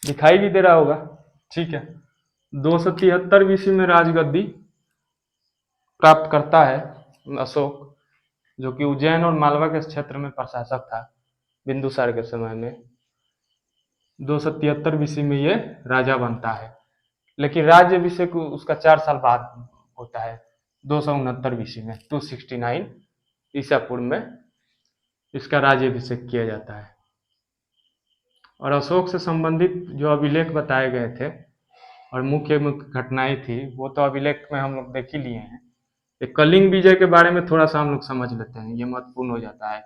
दिखाई भी दे रहा होगा। ठीक है, 273 ईस्वी में राजगद्दी प्राप्त करता है अशोक, जो कि उज्जैन और मालवा के क्षेत्र में प्रशासक था बिंदुसार के समय में। 273 ईस्वी में ये राजा बनता है, लेकिन राज्याभिषेक उसका 4 साल बाद होता है, 269 ईस्वी में, 269 ईसा पूर्व में इसका राज्याभिषेक किया जाता है। और अशोक से संबंधित जो अभिलेख बताए गए थे और मुख्य मुख्य घटनाएं थी, वो तो अभिलेख में हम लोग देख ही लिए हैं। एक कलिंग विजय के बारे में थोड़ा सा हम लोग समझ लेते हैं, ये महत्वपूर्ण हो जाता है।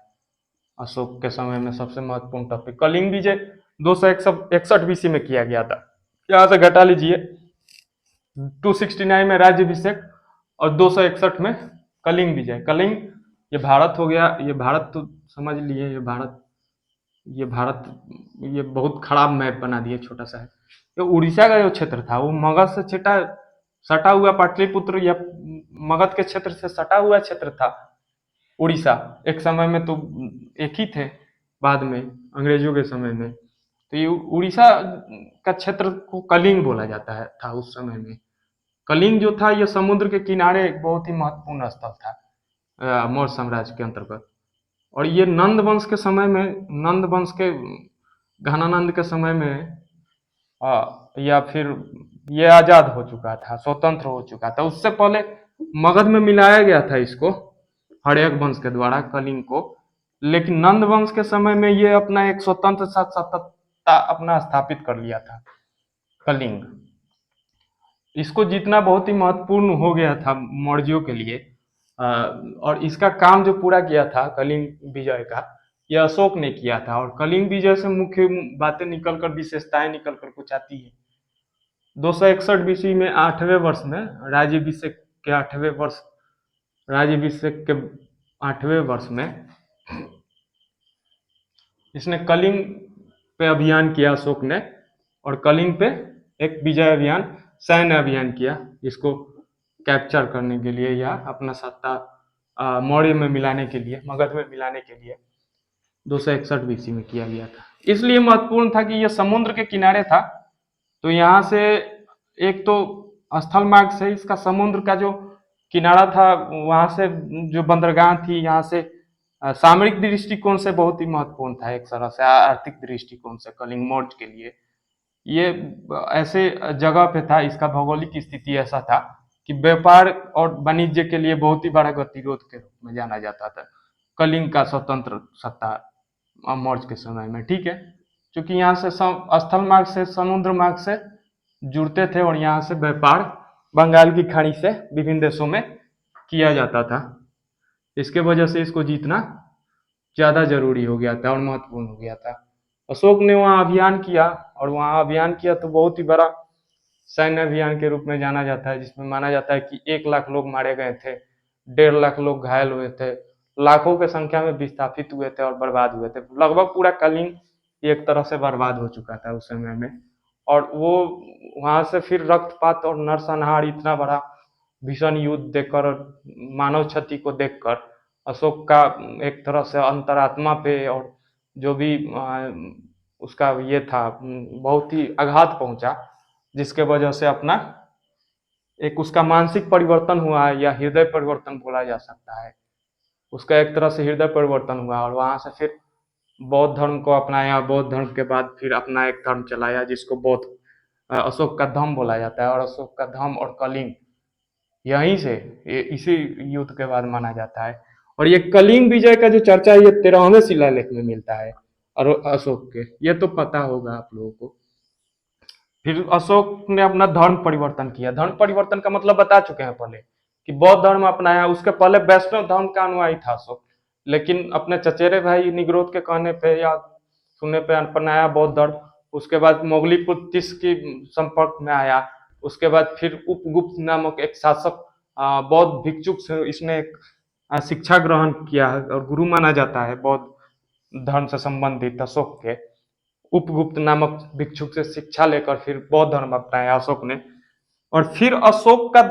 अशोक के समय में सबसे महत्वपूर्ण टॉपिक कलिंग विजय 261 बीसी में किया गया था। यहाँ से घटा लीजिए, 269 में राज्याभिषेक और 261 में कलिंग विजय। कलिंग ये भारत हो गया, ये भारत तो समझ लिए, ये भारत ये बहुत खराब मैप बना दिया, छोटा सा है। ये उड़ीसा का जो क्षेत्र था, वो मगध से सटा हुआ, पाटलिपुत्र या मगध के क्षेत्र से सटा हुआ क्षेत्र था उड़ीसा। एक समय में तो एक ही थे, बाद में अंग्रेजों के समय में। तो ये उड़ीसा का क्षेत्र को कलिंग बोला जाता है था उस समय में। कलिंग जो था, ये समुद्र के किनारे एक बहुत ही महत्वपूर्ण स्थल था मौर्य साम्राज्य के अंतर्गत। और ये नंद वंश के समय में, नंद वंश के घनानंद के समय में या फिर ये आजाद हो चुका था, स्वतंत्र हो चुका था। उससे पहले मगध में मिलाया गया था इसको हड़यक वंश के द्वारा, कलिंग को। लेकिन नंद वंश के समय में ये अपना एक स्वतंत्र सत्ता अपना स्थापित कर लिया था कलिंग। इसको जीतना बहुत ही महत्वपूर्ण हो गया था मौर्यों के लिए। और इसका काम जो पूरा किया था कलिंग विजय का, यह अशोक ने किया था। और कलिंग विजय से मुख्य बातें निकलकर, विशेषताएं निकलकर कुछ आती है। 261 बीसी में 8वें वर्ष में राज्याभिषेक के 8वें वर्ष, राज्याभिषेक के 8वें वर्ष में इसने कलिंग पे अभियान किया अशोक ने, और कलिंग पे एक विजय अभियान, सैन्य अभियान किया, इसको कैप्चर करने के लिए या अपना सत्ता मौर्य में मिलाने के लिए, मगध में मिलाने के लिए 261 बीसी में किया गया था। इसलिए महत्वपूर्ण था कि यह समुद्र के किनारे था, तो यहाँ से एक तो स्थल मार्ग से इसका समुद्र का जो किनारा था, वहां से जो बंदरगाह थी, यहाँ से सामरिक दृष्टिकोण से बहुत ही महत्वपूर्ण था, एक तरह से आर्थिक दृष्टिकोण से कलिंग मौर्य के लिए। ये ऐसे जगह पे था, इसका भौगोलिक स्थिति ऐसा था कि व्यापार और वाणिज्य के लिए बहुत ही बड़ा गतिरोध के रूप में जाना जाता था कलिंग का स्वतंत्र सत्ता मौर्य के समय में। ठीक है, क्योंकि यहाँ से स्थल मार्ग से, समुद्र मार्ग से जुड़ते थे और यहाँ से व्यापार बंगाल की खाड़ी से विभिन्न देशों में किया जाता था। इसके वजह से इसको जीतना ज्यादा जरूरी हो गया था और महत्वपूर्ण हो गया था। अशोक ने वहाँ अभियान किया, और वहाँ अभियान किया तो बहुत ही बड़ा सैन्य अभियान के रूप में जाना जाता है, जिसमें माना जाता है कि 1 लाख लोग मारे गए थे, 1.5 लाख लोग घायल हुए थे, लाखों की संख्या में विस्थापित हुए थे और बर्बाद हुए थे। लगभग पूरा कलिंग एक तरह से बर्बाद हो चुका था उस समय में। और वो वहां से फिर रक्तपात और नरसंहार, इतना बड़ा भीषण युद्ध देखकर और मानव क्षति को देखकर अशोक का एक तरह से अंतरात्मा पे और जो भी उसका ये था, बहुत ही आघात पहुंचा, जिसके वजह से अपना एक उसका मानसिक परिवर्तन हुआ है, या हृदय परिवर्तन बोला जा सकता है। उसका एक तरह से हृदय परिवर्तन हुआ और वहां से फिर बौद्ध धर्म को अपनाया। बौद्ध धर्म के बाद फिर अपना एक धर्म चलाया, जिसको बौद्ध अशोक का धम्म बोला जाता है। और अशोक का धम्म और कलिंग यहीं से, इसी युद्ध के बाद माना जाता है। और ये कलिंग विजय का जो चर्चा है, ये 13वें शिलालेख में मिलता है और अशोक के, ये तो पता होगा आप लोगों को। फिर अशोक ने अपना धर्म परिवर्तन किया। धर्म परिवर्तन का मतलब बता चुके हैं पहले, कि बौद्ध धर्म अपनाया। उसके पहले वैष्णव धर्म का अनुयायी था अशोक, लेकिन अपने चचेरे भाई निग्रोध के कहने पे या सुनने पे अपनाया बौद्ध धर्म। उसके बाद मोगलीपुत्र की संपर्क में आया। उसके बाद फिर उपगुप्त नामक एक शासक, बौद्ध भिक्षुक से इसने एक शिक्षा ग्रहण किया और गुरु माना जाता है बौद्ध धर्म से संबंधित अशोक के। उपगुप्त नामक भिक्षुक से शिक्षा लेकर फिर बौद्ध धर्म अपनाया अशोक ने। और फिर अशोक का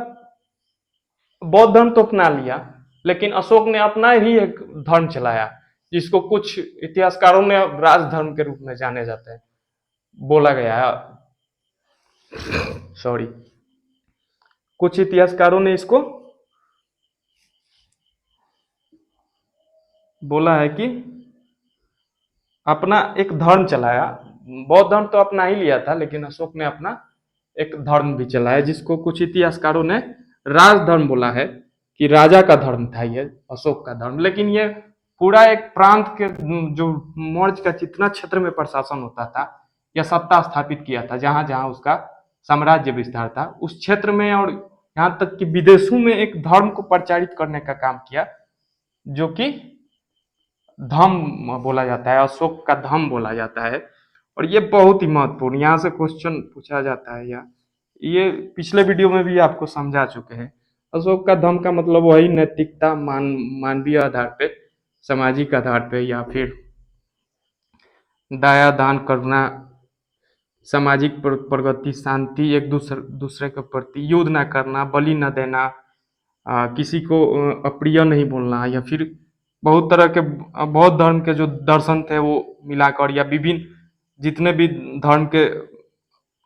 बौद्ध धर्म तो अपना लिया, लेकिन अशोक ने अपना ही एक धर्म चलाया, जिसको कुछ इतिहासकारों ने राजधर्म के रूप में जाने जाते हैं, बोला गया है। सॉरी, कुछ इतिहासकारों ने इसको बोला है कि अपना एक धर्म चलाया। बौद्ध धर्म तो अपना ही लिया था, लेकिन अशोक ने अपना एक धर्म भी चलाया, जिसको कुछ इतिहासकारों ने राजधर्म बोला है, कि राजा का धर्म था ये अशोक का धर्म। लेकिन ये पूरा एक प्रांत के, जो मौर्य का जितना क्षेत्र में प्रशासन होता था या सत्ता स्थापित किया था, जहां जहां उसका साम्राज्य विस्तार था, उस क्षेत्र में और यहाँ तक कि विदेशों में एक धर्म को प्रचारित करने का काम किया, जो कि धम्म बोला जाता है, अशोक का धम्म बोला जाता है। और ये बहुत ही महत्वपूर्ण, यहाँ से क्वेश्चन पूछा जाता है, या ये पिछले वीडियो में भी आपको समझा चुके हैं। अशोक का धम्म का मतलब वही नैतिकता, मानवीय आधार पे, सामाजिक आधार पे, या फिर दया दान करना, सामाजिक प्रगति, शांति, एक दूसरे के प्रति युद्ध ना करना, बलि न देना, किसी को अप्रिय नहीं बोलना, या फिर बहुत तरह के बौद्ध धर्म के जो दर्शन थे वो मिलाकर, या विभिन्न जितने भी धर्म के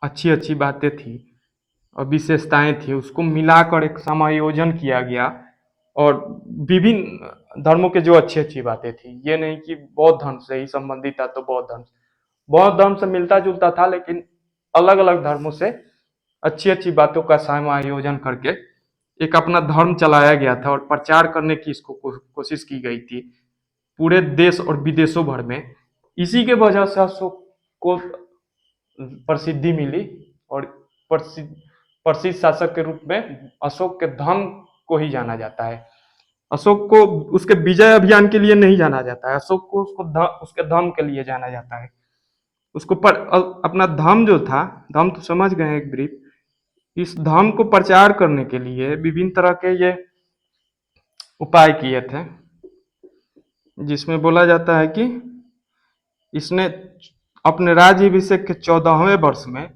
अच्छी अच्छी बातें थी और विशेषताएं थी, उसको मिलाकर एक समायोजन किया गया। और विभिन्न धर्मों के जो अच्छी अच्छी बातें थी, ये नहीं कि बौद्ध धर्म से ही संबंधित था तो बौद्ध धर्म से मिलता जुलता था, लेकिन अलग अलग धर्मों से अच्छी अच्छी बातों का समायोजन करके एक अपना धर्म चलाया गया था, और प्रचार करने की इसको कोशिश की गई थी पूरे देश और विदेशों भर में। इसी के वजह से अशोक को प्रसिद्धि मिली, और प्रसिद्ध प्रसिद्ध शासक के रूप में अशोक के धर्म को ही जाना जाता है। अशोक को उसके विजय अभियान के लिए नहीं जाना जाता है, अशोक को उसके धर्म के लिए जाना जाता है। उसको अपना धर्म जो था, धर्म तो समझ गए एक ब्रीफ, इस धर्म को प्रचार करने के लिए विभिन्न तरह के ये उपाय किए थे, जिसमें बोला जाता है कि इसने अपने राज्याभिषेक के 14वें वर्ष में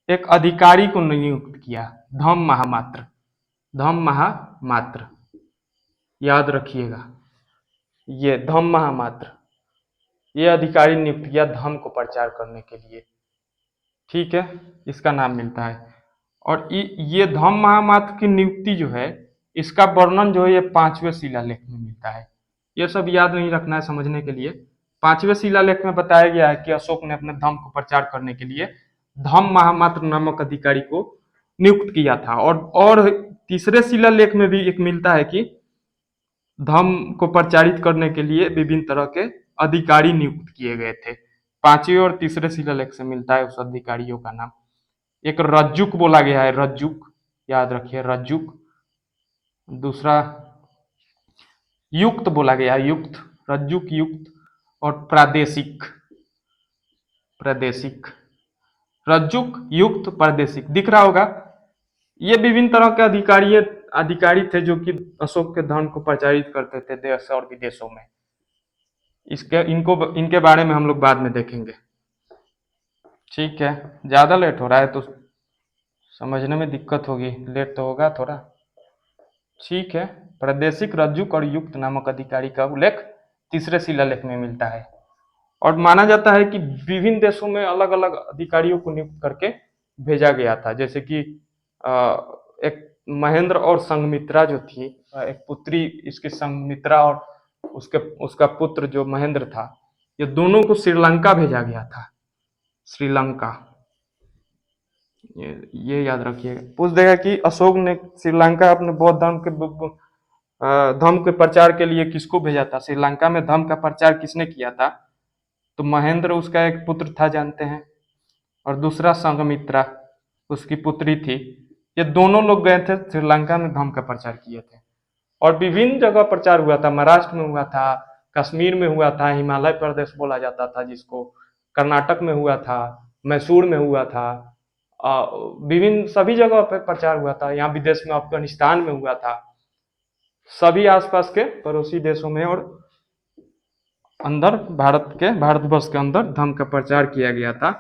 एक अधिकारी को नियुक्त किया, धम्म महामात्र। धम्म महामात्र याद रखिएगा, ये धम्म महामात्र, ये अधिकारी नियुक्त किया धम्म को प्रचार करने के लिए। ठीक है, इसका नाम मिलता है। और ये धम्म महामात्र की नियुक्ति जो है, इसका वर्णन जो है ये 5वें शिलालेख में मिलता है। ये सब याद नहीं रखना है समझने के लिए। 5वें शिलालेख में बताया गया है कि अशोक ने अपने धम्म को प्रचार करने के लिए धम्म महामात्र नामक अधिकारी को नियुक्त किया था। और तीसरे शिलालेख में भी एक मिलता है कि धम्म को प्रचारित करने के लिए विभिन्न तरह के अधिकारी नियुक्त किए गए थे। 5वें और तीसरे शिलालेख से मिलता है उस अधिकारियों का नाम। एक रज्जुक बोला गया है, रज्जुक याद रखिए, रज्जुक। दूसरा युक्त बोला गया है, युक्त, रज्जुक, युक्त और प्रादेशिक। प्रादेशिक, रज्जुक युक्त प्रादेशिक दिख रहा होगा। ये विभिन्न तरह के अधिकारी थे जो कि अशोक के धर्म को प्रचारित करते थे देश और विदेशों में। इनके बारे में हम लोग बाद में देखेंगे। ठीक है, ज्यादा लेट हो रहा है तो समझने में दिक्कत होगी, लेट तो होगा थोड़ा। ठीक है, प्रादेशिक, रज्जुक और युक्त नामक अधिकारी का उल्लेख तीसरे शिलालेख में मिलता है और माना जाता है कि विभिन्न देशों में अलग अलग अधिकारियों को नियुक्त करके भेजा गया था। जैसे कि एक महेंद्र और संघमित्रा जो थी, एक पुत्री इसकी संघमित्रा और उसका पुत्र जो महेंद्र था, ये दोनों को श्रीलंका भेजा गया था। श्रीलंका, ये याद रखिएगा। पूछ देगा कि अशोक ने श्रीलंका अपने बौद्ध धर्म के प्रचार के लिए किसको भेजा था, श्रीलंका में धर्म का प्रचार किसने किया था? तो महेंद्र उसका एक पुत्र था, जानते हैं, और दूसरा संघमित्रा उसकी पुत्री थी। ये दोनों लोग गए थे श्रीलंका में, धर्म का प्रचार किए थे और विभिन्न जगह प्रचार हुआ था। महाराष्ट्र में हुआ था, कश्मीर में हुआ था, हिमालय प्रदेश बोला जाता था जिसको, कर्नाटक में हुआ था, मैसूर में हुआ था, विभिन्न सभी जगह पे प्रचार हुआ था। यहाँ विदेश में अफगानिस्तान में हुआ था, सभी आसपास के पड़ोसी देशों में और अंदर भारतवर्ष के अंदर धर्म का प्रचार किया गया था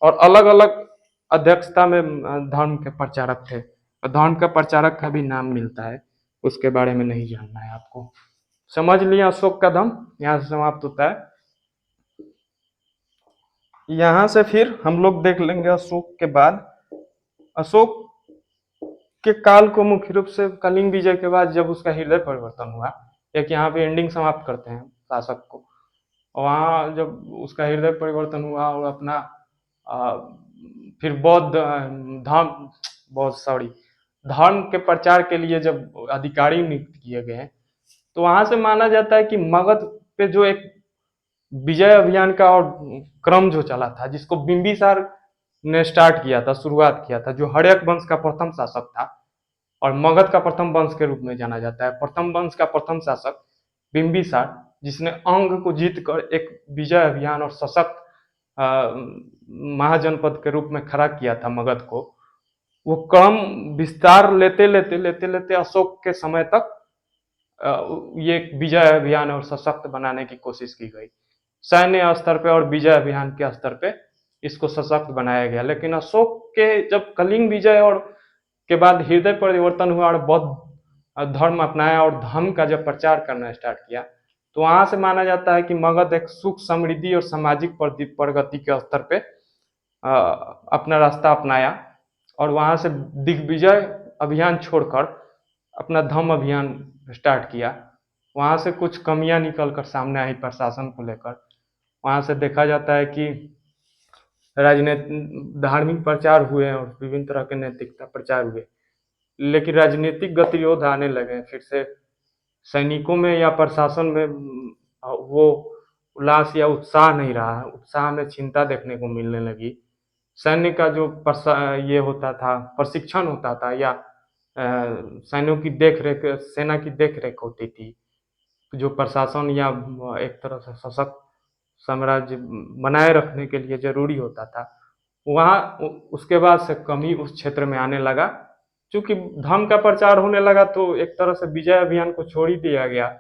और अलग अलग अध्यक्षता में धर्म के प्रचारक थे। धर्म का प्रचारक का भी नाम मिलता है, उसके बारे में नहीं जानना है आपको। समझ लिया अशोक का धर्म, यहाँ से समाप्त होता है। यहाँ से फिर हम लोग देख लेंगे अशोक के बाद, अशोक के काल को मुख्य रूप से कलिंग विजय के बाद जब उसका हृदय परिवर्तन हुआ, एक यहाँ पे एंडिंग समाप्त करते हैं शासक को। वहाँ जब उसका हृदय परिवर्तन हुआ और अपना फिर धर्म के प्रचार के लिए जब अधिकारी नियुक्त किए गए, तो वहां से माना जाता है कि मगध पे जो एक विजय अभियान का और क्रम जो चला था, जिसको बिंबिसार ने स्टार्ट किया था, शुरुआत किया था, जो हड़यक वंश का प्रथम शासक था और मगध का प्रथम वंश के रूप में जाना जाता है। प्रथम वंश का प्रथम शासक बिंबिसार, जिसने अंग को जीत कर एक विजय अभियान और सशक्त महाजनपद के रूप में खड़ा किया था मगध को, वो क्रम विस्तार लेते लेते अशोक के समय तक ये विजय अभियान और सशक्त बनाने की कोशिश की गई। सैन्य स्तर पे और विजय अभियान के स्तर पे इसको सशक्त बनाया गया। लेकिन अशोक के जब कलिंग विजय और के बाद हृदय परिवर्तन हुआ और बौद्ध धर्म अपनाया और धर्म का जब प्रचार करना स्टार्ट किया, तो वहां से माना जाता है कि मगध एक सुख समृद्धि और सामाजिक प्रगति के स्तर पे अपना रास्ता अपनाया और वहां से दिग्विजय अभियान छोड़कर अपना धम्म अभियान स्टार्ट किया। वहां से कुछ कमियां निकलकर सामने आई प्रशासन को लेकर। वहां से देखा जाता है कि धार्मिक प्रचार हुए और विभिन्न तरह के नैतिकता प्रचार हुए, लेकिन राजनीतिक गतिरोध आने लगे। फिर से सैनिकों में या प्रशासन में वो उल्लास या उत्साह नहीं रहा, उत्साह में चिंता देखने को मिलने लगी। सैन्य का जो ये होता था, प्रशिक्षण होता था या सैन्यों की देखरेख, सेना की देखरेख होती थी, जो प्रशासन या एक तरह से सशक्त साम्राज्य बनाए रखने के लिए जरूरी होता था, वहाँ उसके बाद से कमी उस क्षेत्र में आने लगा। चूंकि धर्म का प्रचार होने लगा तो एक तरह से विजय अभियान को छोड़ ही दिया गया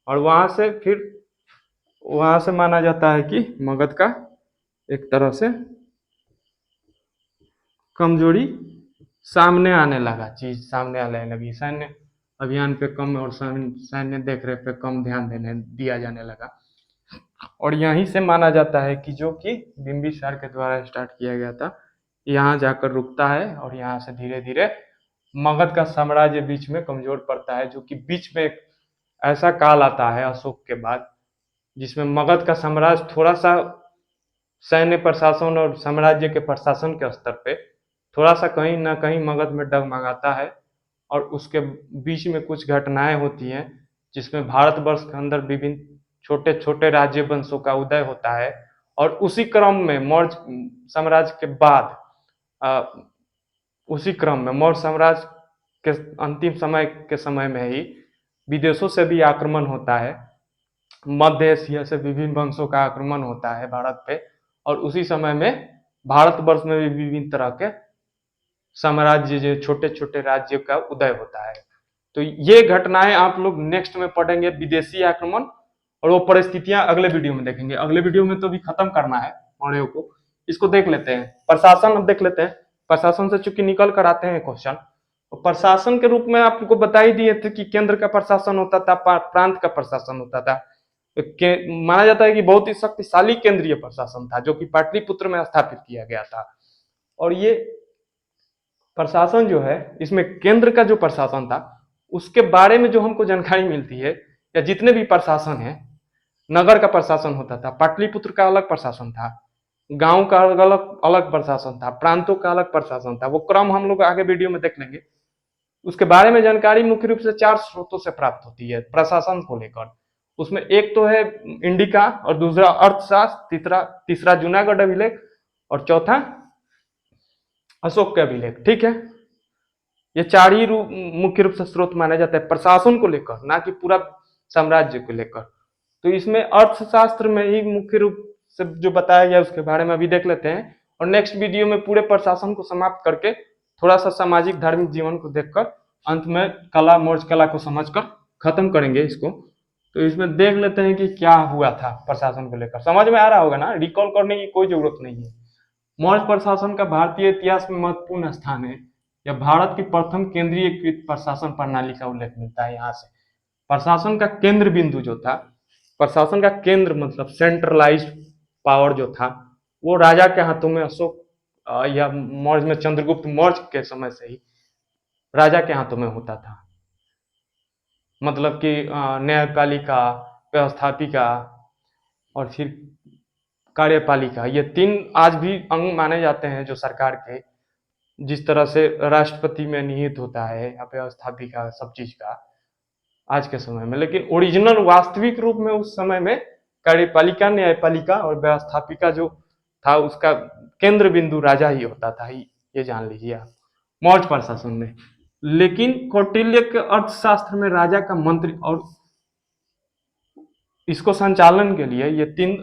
और वहां से माना जाता है कि मगध का एक तरह से कमजोरी सामने आने लगा, चीज सामने आने लगी। सैन्य अभियान पे कम और सैन्य देखरेख पे कम ध्यान दिया जाने लगा और यहीं से माना जाता है कि जो कि बिंबिसार के द्वारा स्टार्ट किया गया था, यहाँ जाकर रुकता है और यहाँ से धीरे धीरे मगध का साम्राज्य बीच में कमजोर पड़ता है। जो कि बीच में एक ऐसा काल आता है अशोक के बाद जिसमें मगध का साम्राज्य थोड़ा सा सैन्य प्रशासन और साम्राज्य के प्रशासन के स्तर पे थोड़ा सा कहीं ना कहीं मगध में डगमगाता है और उसके बीच में कुछ घटनाएं होती हैं जिसमें भारतवर्ष के अंदर विभिन्न छोटे छोटे राज्य वंशों का उदय होता है। और उसी क्रम में मौर्य साम्राज्य के बाद उसी क्रम में मौर्य साम्राज्य के अंतिम समय के समय में ही विदेशों से भी आक्रमण होता है, मध्य एशिया से विभिन्न वंशों का आक्रमण होता है भारत पे और उसी समय में भारतवर्ष में भी विभिन्न तरह के साम्राज्य, जो छोटे छोटे राज्यों का उदय होता है। तो ये घटनाएं आप लोग नेक्स्ट में पढ़ेंगे, विदेशी आक्रमण, और वो परिस्थितियां अगले वीडियो में देखेंगे। अगले वीडियो में तो भी खत्म करना है मौर्यों को। इसको देख लेते हैं, प्रशासन अब देख लेते हैं। प्रशासन से चूंकि निकल कर आते हैं क्वेश्चन, तो प्रशासन के रूप में आपको बता ही दिए थे कि केंद्र का प्रशासन होता था, प्रांत का प्रशासन होता था। माना जाता है कि बहुत ही शक्तिशाली केंद्रीय प्रशासन था, जो कि पाटलिपुत्र में स्थापित किया गया था। और ये प्रशासन जो है, इसमें केंद्र का जो प्रशासन था उसके बारे में जो हमको जानकारी मिलती है, या जितने भी प्रशासन है, नगर का प्रशासन होता था, पाटलिपुत्र का अलग प्रशासन था, गांव का अलग अलग प्रशासन था, प्रांतों का अलग प्रशासन था। वो क्रम हम लोग आगे वीडियो में देख लेंगे। उसके बारे में जानकारी मुख्य रूप से 4 स्रोतों से प्राप्त होती है प्रशासन को लेकर। उसमें एक तो है इंडिका, और दूसरा अर्थशास्त्र, तीसरा जूनागढ़ अभिलेख, और चौथा अशोक के अभिलेख। ठीक है, ये 4 ही मुख्य रूप से स्रोत माने जाते हैं प्रशासन को लेकर, ना कि पूरा साम्राज्य को लेकर। तो इसमें अर्थशास्त्र में ही मुख्य रूप से जो बताया गया उसके बारे में अभी देख लेते हैं, और नेक्स्ट वीडियो में पूरे प्रशासन को समाप्त करके थोड़ा सा सामाजिक धार्मिक जीवन को देखकर अंत में कला, मौर्य कला को समझकर खत्म करेंगे इसको। तो इसमें देख लेते हैं कि क्या हुआ था प्रशासन को लेकर। समझ में आ रहा होगा ना, रिकॉल करने की कोई जरूरत नहीं है। मौर्य प्रशासन का भारतीय इतिहास में महत्वपूर्ण स्थान है। यह भारत की प्रथम केंद्रीयकृत प्रशासन प्रणाली का उल्लेख मिलता है यहाँ से। प्रशासन का केंद्र बिंदु जो था, प्रशासन का केंद्र मतलब सेंट्रलाइज्ड पावर जो था, वो राजा के हाथों में अशोक या मौर्य में चंद्रगुप्त मौर्य के समय से ही राजा के हाथों में होता था। मतलब कि न्यायपालिका, व्यवस्थापिका और फिर कार्यपालिका, ये 3 आज भी अंग माने जाते हैं जो सरकार के, जिस तरह से राष्ट्रपति में निहित होता है या व्यवस्थापिका सब चीज का आज के समय में। लेकिन ओरिजिनल वास्तविक रूप में उस समय में कार्यपालिका, न्यायपालिका और व्यवस्थापिका जो था, उसका केंद्र बिंदु राजा ही होता था, ये जान लीजिए आप मौर्य प्रशासन में। लेकिन कौटिल्य के अर्थशास्त्र में राजा का मंत्री, और इसको संचालन के लिए, ये 3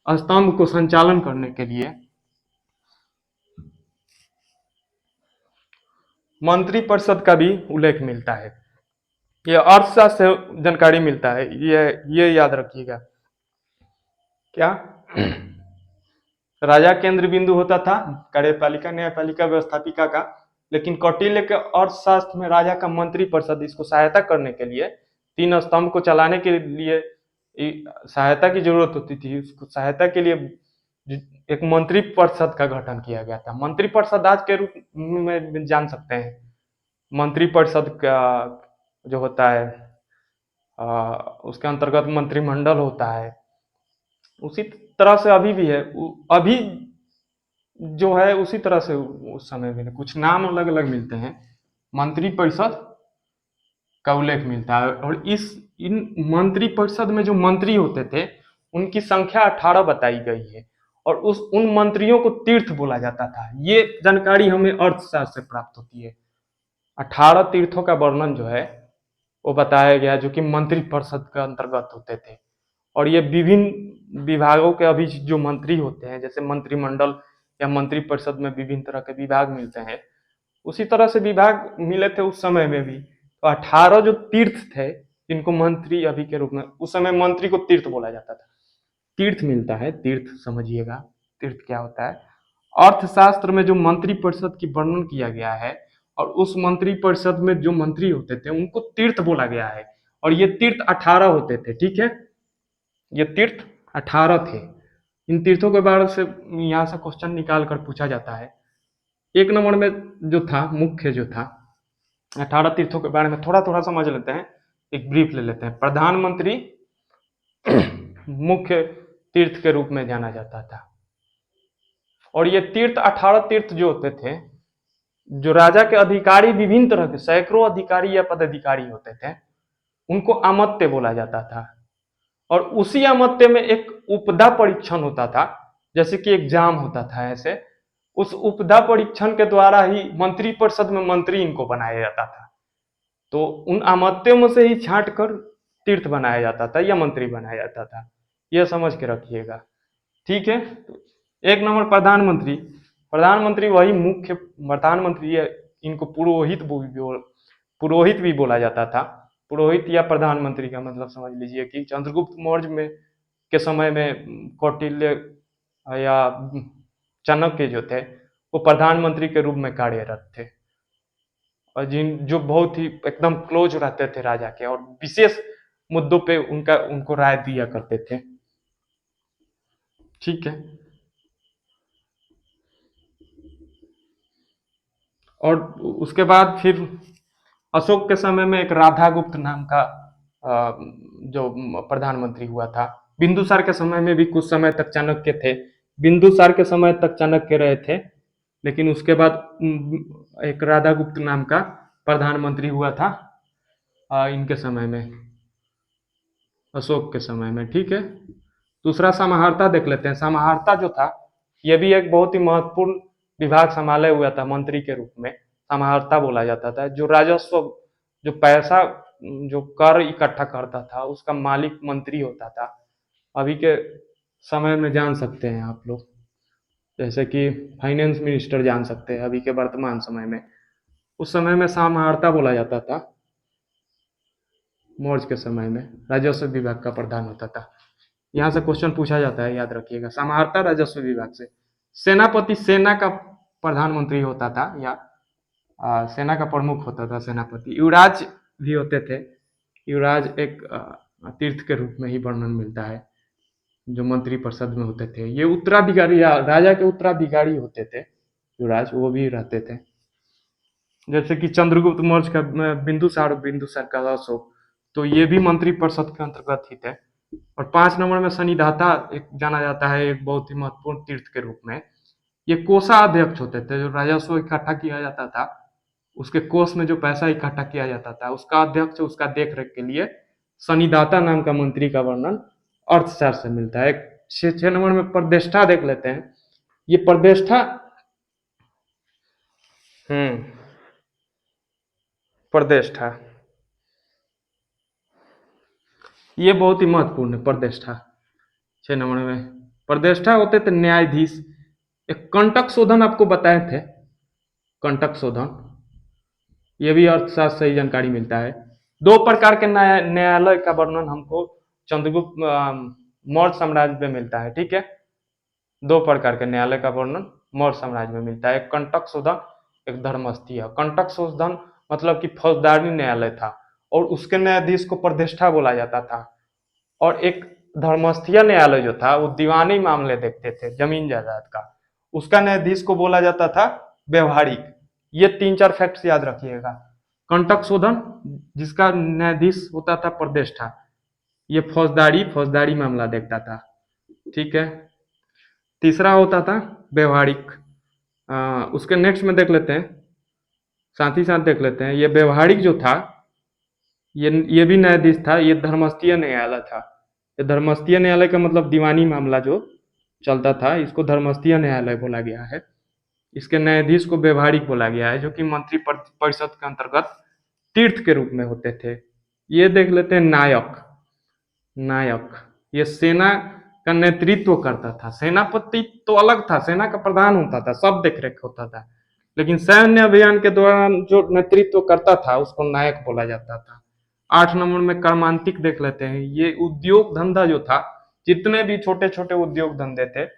स्तंभ को संचालन करने के लिए मंत्री परिषद का भी उल्लेख मिलता है। ये अर्थशास्त्र से जानकारी मिलता है, ये याद रखिएगा। क्या राजा केंद्र बिंदु होता था कार्यपालिका, न्यायपालिका, व्यवस्थापिका का, लेकिन कौटिल्य के अर्थशास्त्र में राजा का मंत्री परिषद, इसको सहायता करने के लिए, 3 स्तंभ को चलाने के लिए सहायता की जरूरत होती थी। उसको सहायता के लिए एक मंत्री परिषद का गठन किया गया था। मंत्री परिषद आज के रूप में जान सकते हैं। मंत्री परिषद का जो होता है, उसके अंतर्गत मंत्रिमंडल होता है। उसी तरह से अभी भी है, अभी जो है उसी तरह से उस समय में कुछ नाम अलग अलग मिलते हैं। मंत्री परिषद का उल्लेख मिलता है, और इन मंत्री परिषद में जो मंत्री होते थे उनकी संख्या 18 बताई गई है, और उन मंत्रियों को तीर्थ बोला जाता था। ये जानकारी हमें अर्थशास्त्र से प्राप्त होती है। 18 तीर्थों का वर्णन जो है वो बताया गया, जो कि मंत्री परिषद के अंतर्गत होते थे। और ये विभिन्न विभागों के अभी जो मंत्री होते हैं, जैसे मंत्रिमंडल या मंत्री परिषद में विभिन्न तरह के विभाग मिलते हैं, उसी तरह से विभाग मिले थे उस समय में भी। तो 18 जो तीर्थ थे जिनको मंत्री अभी के रूप में, उस समय मंत्री को तीर्थ बोला जाता था। तीर्थ मिलता है, तीर्थ समझिएगा, तीर्थ क्या होता है। अर्थशास्त्र में जो मंत्री परिषद की वर्णन किया गया है, और उस मंत्री परिषद में जो मंत्री होते थे उनको तीर्थ बोला गया है, और ये तीर्थ 18 होते थे। ठीक है, ये तीर्थ 18 थे। इन तीर्थों के बारे से यहाँ से क्वेश्चन निकाल कर पूछा जाता है। 1 नंबर में जो था, मुख्य जो था, 18 तीर्थों के बारे में थोड़ा थोड़ा समझ लेते हैं, एक ब्रीफ ले लेते हैं। प्रधानमंत्री मुख्य तीर्थ के रूप में जाना जाता था। और ये तीर्थ 18 तीर्थ जो होते थे, जो राजा के अधिकारी, विभिन्न तरह के सैकड़ों अधिकारी या पदाधिकारी होते थे, उनको अमात्य बोला जाता था। और उसी अमात्य में एक उपदा परीक्षण होता था, जैसे कि एग्जाम होता था ऐसे। उस उपदा परीक्षण के द्वारा ही मंत्री परिषद में मंत्री इनको बनाया जाता था। तो उन अमात्यों में से ही छांट कर तीर्थ बनाया जाता था या मंत्री बनाया जाता था। यह समझ के रखिएगा। ठीक है, एक नंबर प्रधानमंत्री। प्रधानमंत्री वही मुख्य प्रधानमंत्री है। इनको पुरोहित भी बोला जाता था। पुरोहित या प्रधानमंत्री का मतलब समझ लीजिए कि चंद्रगुप्त मौर्य में के समय में कौटिल्य या चाणक्य जो थे वो प्रधानमंत्री के रूप में कार्यरत थे, और जिन जो बहुत ही एकदम क्लोज रहते थे राजा के, और विशेष मुद्दों पे उनका उनको राय दिया करते थे। ठीक है। और उसके बाद फिर अशोक के समय में एक राधागुप्त नाम का जो प्रधानमंत्री हुआ था। बिंदुसार के समय में भी कुछ समय तक चाणक्य थे। बिंदुसार के समय तक चाणक्य रहे थे, लेकिन उसके बाद एक राधागुप्त नाम का प्रधानमंत्री हुआ था इनके समय में, अशोक के समय में। ठीक है। दूसरा समाहर्ता देख लेते हैं। समाहर्ता जो था यह भी एक बहुत ही महत्वपूर्ण विभाग संभाले हुआ था मंत्री के रूप में। समाहर्ता बोला जाता था। जो राजस्व, जो पैसा, जो कर इकट्ठा करता था उसका मालिक मंत्री होता था। अभी के समय में जान सकते हैं आप लोग, जैसे कि फाइनेंस मिनिस्टर जान सकते हैं अभी के वर्तमान समय में। उस समय में समाहर्ता बोला जाता था। मौर्य के समय में राजस्व विभाग का प्रधान होता था। यहाँ से क्वेश्चन पूछा जाता है, याद रखिएगा। समाहर्ता राजस्व विभाग से। सेनापति सेना का प्रधानमंत्री होता था, या सेना का प्रमुख होता था सेनापति। युवराज भी होते थे। युवराज एक तीर्थ के रूप में ही वर्णन मिलता है, जो मंत्री परिषद में होते थे। ये उत्तराधिकारी या राजा के उत्तराधिकारी होते थे युवराज, वो भी रहते थे। जैसे कि चंद्रगुप्त मौर्य का बिंदुसार, बिंदुसार का अशोक, तो ये भी मंत्री परिषद के अंतर्गत ही थे। और 5 नंबर में शनिदाता एक जाना जाता है, एक बहुत ही महत्वपूर्ण तीर्थ के रूप में। ये कोषाध्यक्ष होते थे। जो राजस्व इकट्ठा किया जाता था, उसके कोष में जो पैसा इकट्ठा किया जाता था, उसका अध्यक्ष, उसका देख रेख के लिए शनिदाता नाम का मंत्री का वर्णन अर्थशास्त्र से मिलता है। 6 नंबर में प्रतिष्ठा देख लेते हैं। ये प्रतिष्ठा प्रतिष्ठा ये बहुत ही महत्वपूर्ण है। प्रतिष्ठा 6 नंबर में प्रतिष्ठा होते थे न्यायाधीश। एक कंटक शोधन आपको बताए थे, कंटक शोधन, ये भी अर्थशास्त्र से ही जानकारी मिलता है। 2 प्रकार के न्यायालय का वर्णन हमको चंद्रगुप्त मौर्य साम्राज्य में मिलता है। ठीक है। 2 प्रकार के न्यायालय का वर्णन मौर्य साम्राज्य में मिलता है। एक कंटक शोधन, एक धर्मस्थीय। कंटक शोधन मतलब कि फौजदारी न्यायालय था, और उसके न्यायाधीश को प्रतिष्ठा बोला जाता था। और एक धर्मस्थीय न्यायालय जो था वो दीवानी मामले देखते थे, जमीन जायदाद का, उसका न्यायाधीश को बोला जाता था व्यवहारिक। ये 3-4 फैक्ट्स याद रखिएगा। कंटक शोधन जिसका न्यायाधीश होता था प्रतिष्ठा, ये फौजदारी मामला देखता था। ठीक है। तीसरा होता था व्यवहारिक। उसके नेक्स्ट में देख लेते हैं, साथ ही साथ देख लेते हैं। ये व्यवहारिक जो था, ये भी न्यायाधीश था। ये धर्मस्थीय न्यायालय था। ये धर्मस्थीय न्यायालय का मतलब दीवानी मामला जो चलता था, इसको धर्मस्थीय न्यायालय बोला गया है। इसके न्यायाधीश को व्यवहारिक बोला गया है, जो कि मंत्री परिषद के अंतर्गत तीर्थ के रूप में होते थे। ये देख लेते हैं नायक। नायक ये सेना का नेतृत्व करता था। सेनापति तो अलग था, सेना का प्रधान होता था, सब देख रेख होता था, लेकिन सैन्य अभियान के दौरान जो नेतृत्व करता था उसको नायक बोला जाता था। 8 नंबर में कर्मांतिक देख लेते हैं। ये उद्योग धंधा जो था, जितने भी छोटे छोटे उद्योग धंधे थे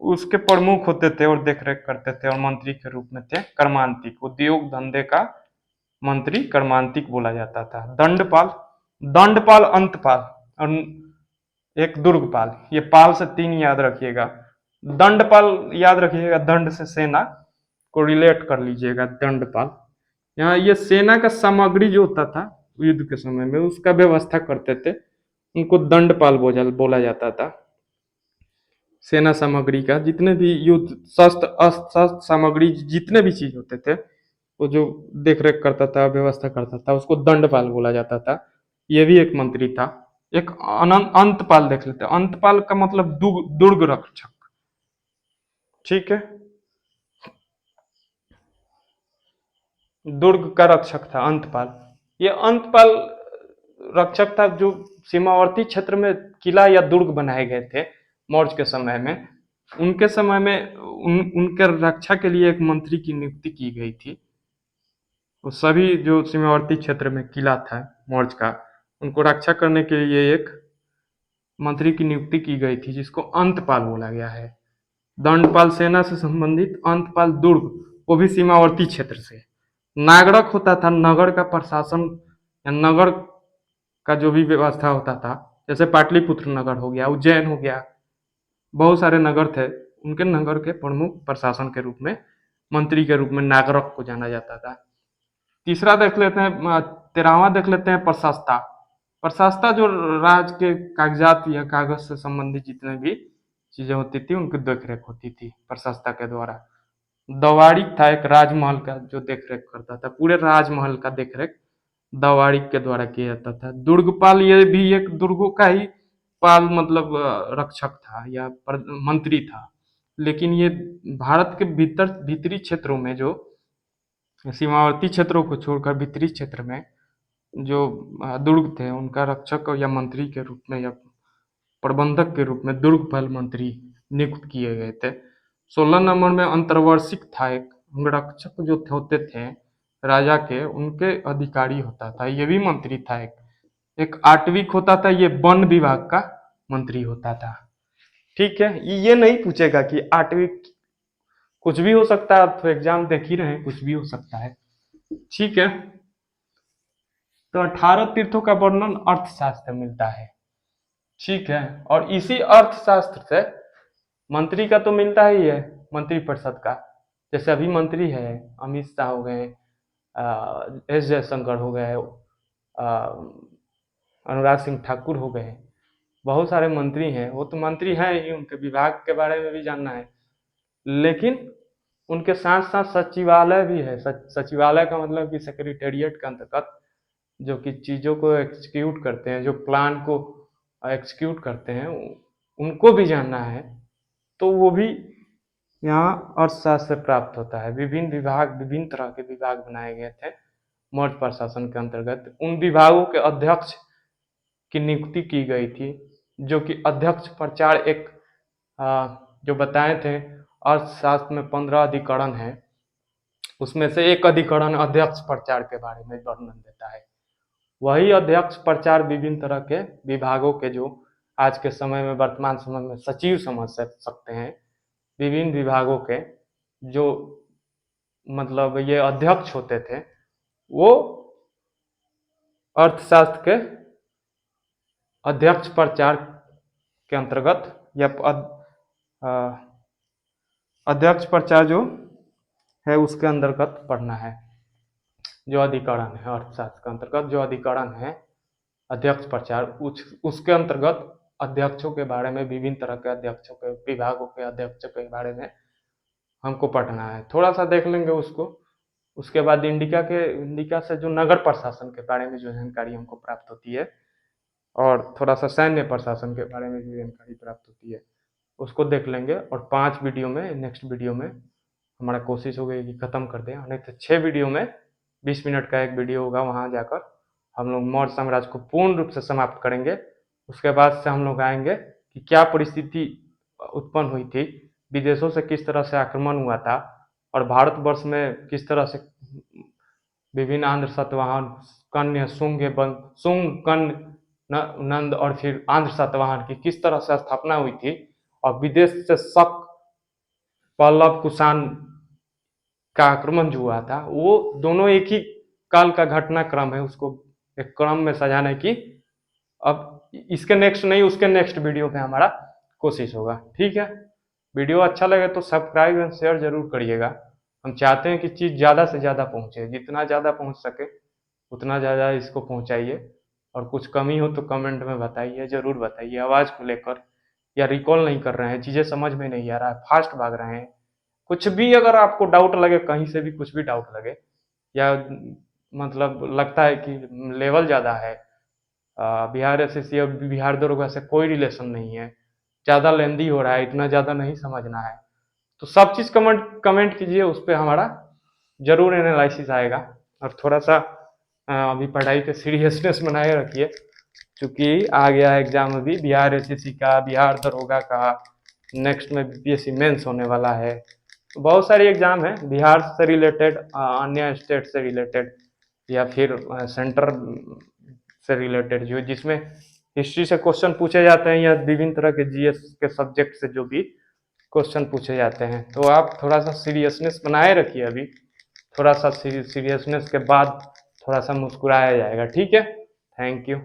उसके प्रमुख होते थे और देख रेख करते थे, और मंत्री के रूप में थे कर्मांतिक। उद्योग धंधे का मंत्री कर्मांतिक बोला जाता था। दंडपाल, दंडपाल, अंतपाल और एक दुर्गपाल। ये पाल से 3 याद रखिएगा। दंडपाल याद रखिएगा, दंड से सेना को रिलेट कर लीजिएगा, दंडपाल। यहाँ ये सेना का सामग्री जो होता था युद्ध के समय में, उसका व्यवस्था करते थे, उनको दंडपाल बोला जाता था। सेना सामग्री का जितने भी युद्ध शस्त्र अस्त्र सामग्री, जितने भी चीज होते थे, वो जो देख रेख करता था, व्यवस्था करता था, उसको दंडपाल बोला जाता था। ये भी एक मंत्री था। एक अंतपाल देख लेते हैं। अंतपाल का मतलब दुर्ग रक्षक। ठीक है। दुर्ग का रक्षक था अंतपाल। ये अंतपाल रक्षक था जो सीमावर्ती क्षेत्र में किला या दुर्ग बनाए गए थे मौर्य के समय में, उनके समय में उनके रक्षा के लिए एक मंत्री की नियुक्ति की गई थी। वो सभी जो सीमावर्ती क्षेत्र में किला था मौर्ज का, उनको रक्षा करने के लिए एक मंत्री की नियुक्ति की गई थी, जिसको अंतपाल बोला गया है। दंडपाल सेना से संबंधित, अंतपाल दुर्ग, वो भी सीमावर्ती क्षेत्र से। नागरक होता था नगर का प्रशासन या नगर का जो भी व्यवस्था होता था, जैसे पाटलिपुत्र नगर हो गया, उज्जैन हो गया, बहुत सारे नगर थे। उनके नगर के प्रमुख प्रशासन के रूप में, मंत्री के रूप में नागरक को जाना जाता था। तीसरा देख लेते हैं, 13वां देख लेते हैं प्रशासता। प्रशासता जो राज्य के कागजात या कागज से संबंधित जितने भी चीजें होती थी, उनकी देखरेख होती थी प्रशासता के द्वारा। दवाड़िक था एक राजमहल का जो देखरेख करता था, पूरे राजमहल का देखरेख दवाड़िक के द्वारा किया जाता था। दुर्गपाल, ये भी एक दुर्गों का ही पाल, मतलब रक्षक था या मंत्री था। लेकिन ये भारत के भीतरी क्षेत्रों में, जो सीमावर्ती क्षेत्रों को छोड़कर भीतरी क्षेत्र में जो दुर्ग थे, उनका रक्षक या मंत्री के रूप में या प्रबंधक के रूप में दुर्गपाल मंत्री नियुक्त किए गए थे। 16 नंबर में अंतर्वर्षिक था, एक अंगरक्षक जो होते थे राजा के, उनके अधिकारी होता था, ये भी मंत्री था। एक आटविक होता था, ये वन विभाग का मंत्री होता था। ठीक है, ये नहीं पूछेगा कि आटविक कुछ भी हो सकता है, आप तो एग्जाम देख ही रहे हैं, कुछ भी हो सकता है। ठीक है, तो 18 तीर्थों का वर्णन अर्थशास्त्र में मिलता है। ठीक है, और इसी अर्थशास्त्र से मंत्री का तो मिलता ही है, मंत्री परिषद का। जैसे अभी मंत्री है अमित शाह हो गए, एस जयशंकर हो गए, अनुराग सिंह ठाकुर हो गए, बहुत सारे मंत्री हैं। वो तो मंत्री हैं ही, उनके विभाग के बारे में भी जानना है। लेकिन उनके साथ साथ सचिवालय भी है। सचिवालय का मतलब कि सेक्रेटेरिएट के अंतर्गत जो कि चीज़ों को एक्सिक्यूट करते हैं, जो प्लान को एक्सिक्यूट करते हैं, उनको भी जानना है। तो वो भी यहाँ अर्थशास्त्र से प्राप्त होता है। विभिन्न विभाग, विभिन्न तरह के विभाग बनाए गए थे मौर्य प्रशासन के अंतर्गत। उन विभागों के अध्यक्ष की नियुक्ति की गई थी, जो कि अध्यक्ष प्रचार एक जो बताए थे अर्थशास्त्र में 15 अधिकरण है, उसमें से एक अधिकरण अध्यक्ष प्रचार के बारे में वर्णन देता है। वही अध्यक्ष प्रचार विभिन्न तरह के विभागों के, जो आज के समय में, वर्तमान समय में सचिव समझ सकते हैं, विभिन्न विभागों के जो मतलब ये अध्यक्ष होते थे, वो अर्थशास्त्र के अध्यक्ष प्रचार के अंतर्गत या अध्यक्ष प्रचार जो है उसके अंतर्गत पढ़ना है। जो अधिकरण है अर्थशास्त्र के अंतर्गत, जो अधिकरण है अध्यक्ष प्रचार, उसके अंतर्गत अध्यक्षों के बारे में, विभिन्न तरह के अध्यक्षों के, विभागों के अध्यक्षों के बारे में हमको पढ़ना है। थोड़ा सा देख लेंगे उसको। उसके बाद इंडिका से जो नगर प्रशासन के बारे में जो जानकारी हमको प्राप्त होती है, और थोड़ा सा सैन्य प्रशासन के बारे में जो जानकारी प्राप्त होती है, उसको देख लेंगे। और 5 वीडियो में, नेक्स्ट वीडियो में हमारा कोशिश होगी कि ख़त्म कर दें, नहीं तो 6 वीडियो में 20 मिनट का एक वीडियो होगा, वहाँ जाकर हम लोग मौर्य साम्राज्य को पूर्ण रूप से समाप्त करेंगे। उसके बाद से हम लोग आएंगे कि क्या परिस्थिति उत्पन्न हुई थी, विदेशों से किस तरह से आक्रमण हुआ था, और भारतवर्ष में किस तरह से विभिन्न आंध्र सातवाहन, कन्य, शुंग, कन्य, नंद और फिर आंध्र सातवाहन की किस तरह से स्थापना हुई थी, और विदेश से शक, पल्लव, कुषाण का आक्रमण जो हुआ था, वो दोनों एक ही काल का घटनाक्रम है। उसको एक क्रम में सजाने की अब इसके नेक्स्ट नहीं, उसके नेक्स्ट वीडियो पे हमारा कोशिश होगा। ठीक है, वीडियो अच्छा लगे तो सब्सक्राइब एंड शेयर जरूर करिएगा। हम चाहते हैं कि चीज़ ज़्यादा से ज़्यादा पहुँचे, जितना ज़्यादा पहुँच सके उतना ज़्यादा इसको पहुँचाइए। और कुछ कमी हो तो कमेंट में बताइए, ज़रूर बताइए। आवाज़ को लेकर या रिकॉल नहीं कर रहे हैं, चीज़ें समझ में नहीं आ रहा है, फास्ट भाग रहे हैं, कुछ भी अगर आपको डाउट लगे, कहीं से भी कुछ भी डाउट लगे, या मतलब लगता है कि लेवल ज़्यादा है, बिहार एसएससी और बिहार दरोगा से कोई रिलेशन नहीं है, ज़्यादा लेंदी हो रहा है, इतना ज़्यादा नहीं समझना है, तो सब चीज़ कमेंट कीजिए, उस पर हमारा ज़रूर एनालिसिस आएगा। और थोड़ा सा अभी पढ़ाई पे सीरियसनेस बनाए रखिए, क्योंकि आ गया है एग्जाम अभी बिहार एसएससी का, बिहार दरोगा का, नेक्स्ट में बीपीएससी मेंस होने वाला है। बहुत सारी एग्जाम है बिहार से रिलेटेड, अन्य स्टेट से रिलेटेड, या फिर सेंटर से रिलेटेड, जो जिसमें हिस्ट्री से क्वेश्चन पूछे जाते हैं या विभिन्न तरह के जीएस के सब्जेक्ट से जो भी क्वेश्चन पूछे जाते हैं। तो आप थोड़ा सा सीरियसनेस बनाए रखिए, अभी थोड़ा सा सीरियसनेस के बाद थोड़ा सा मुस्कुराया जाएगा, ठीक है। Thank you.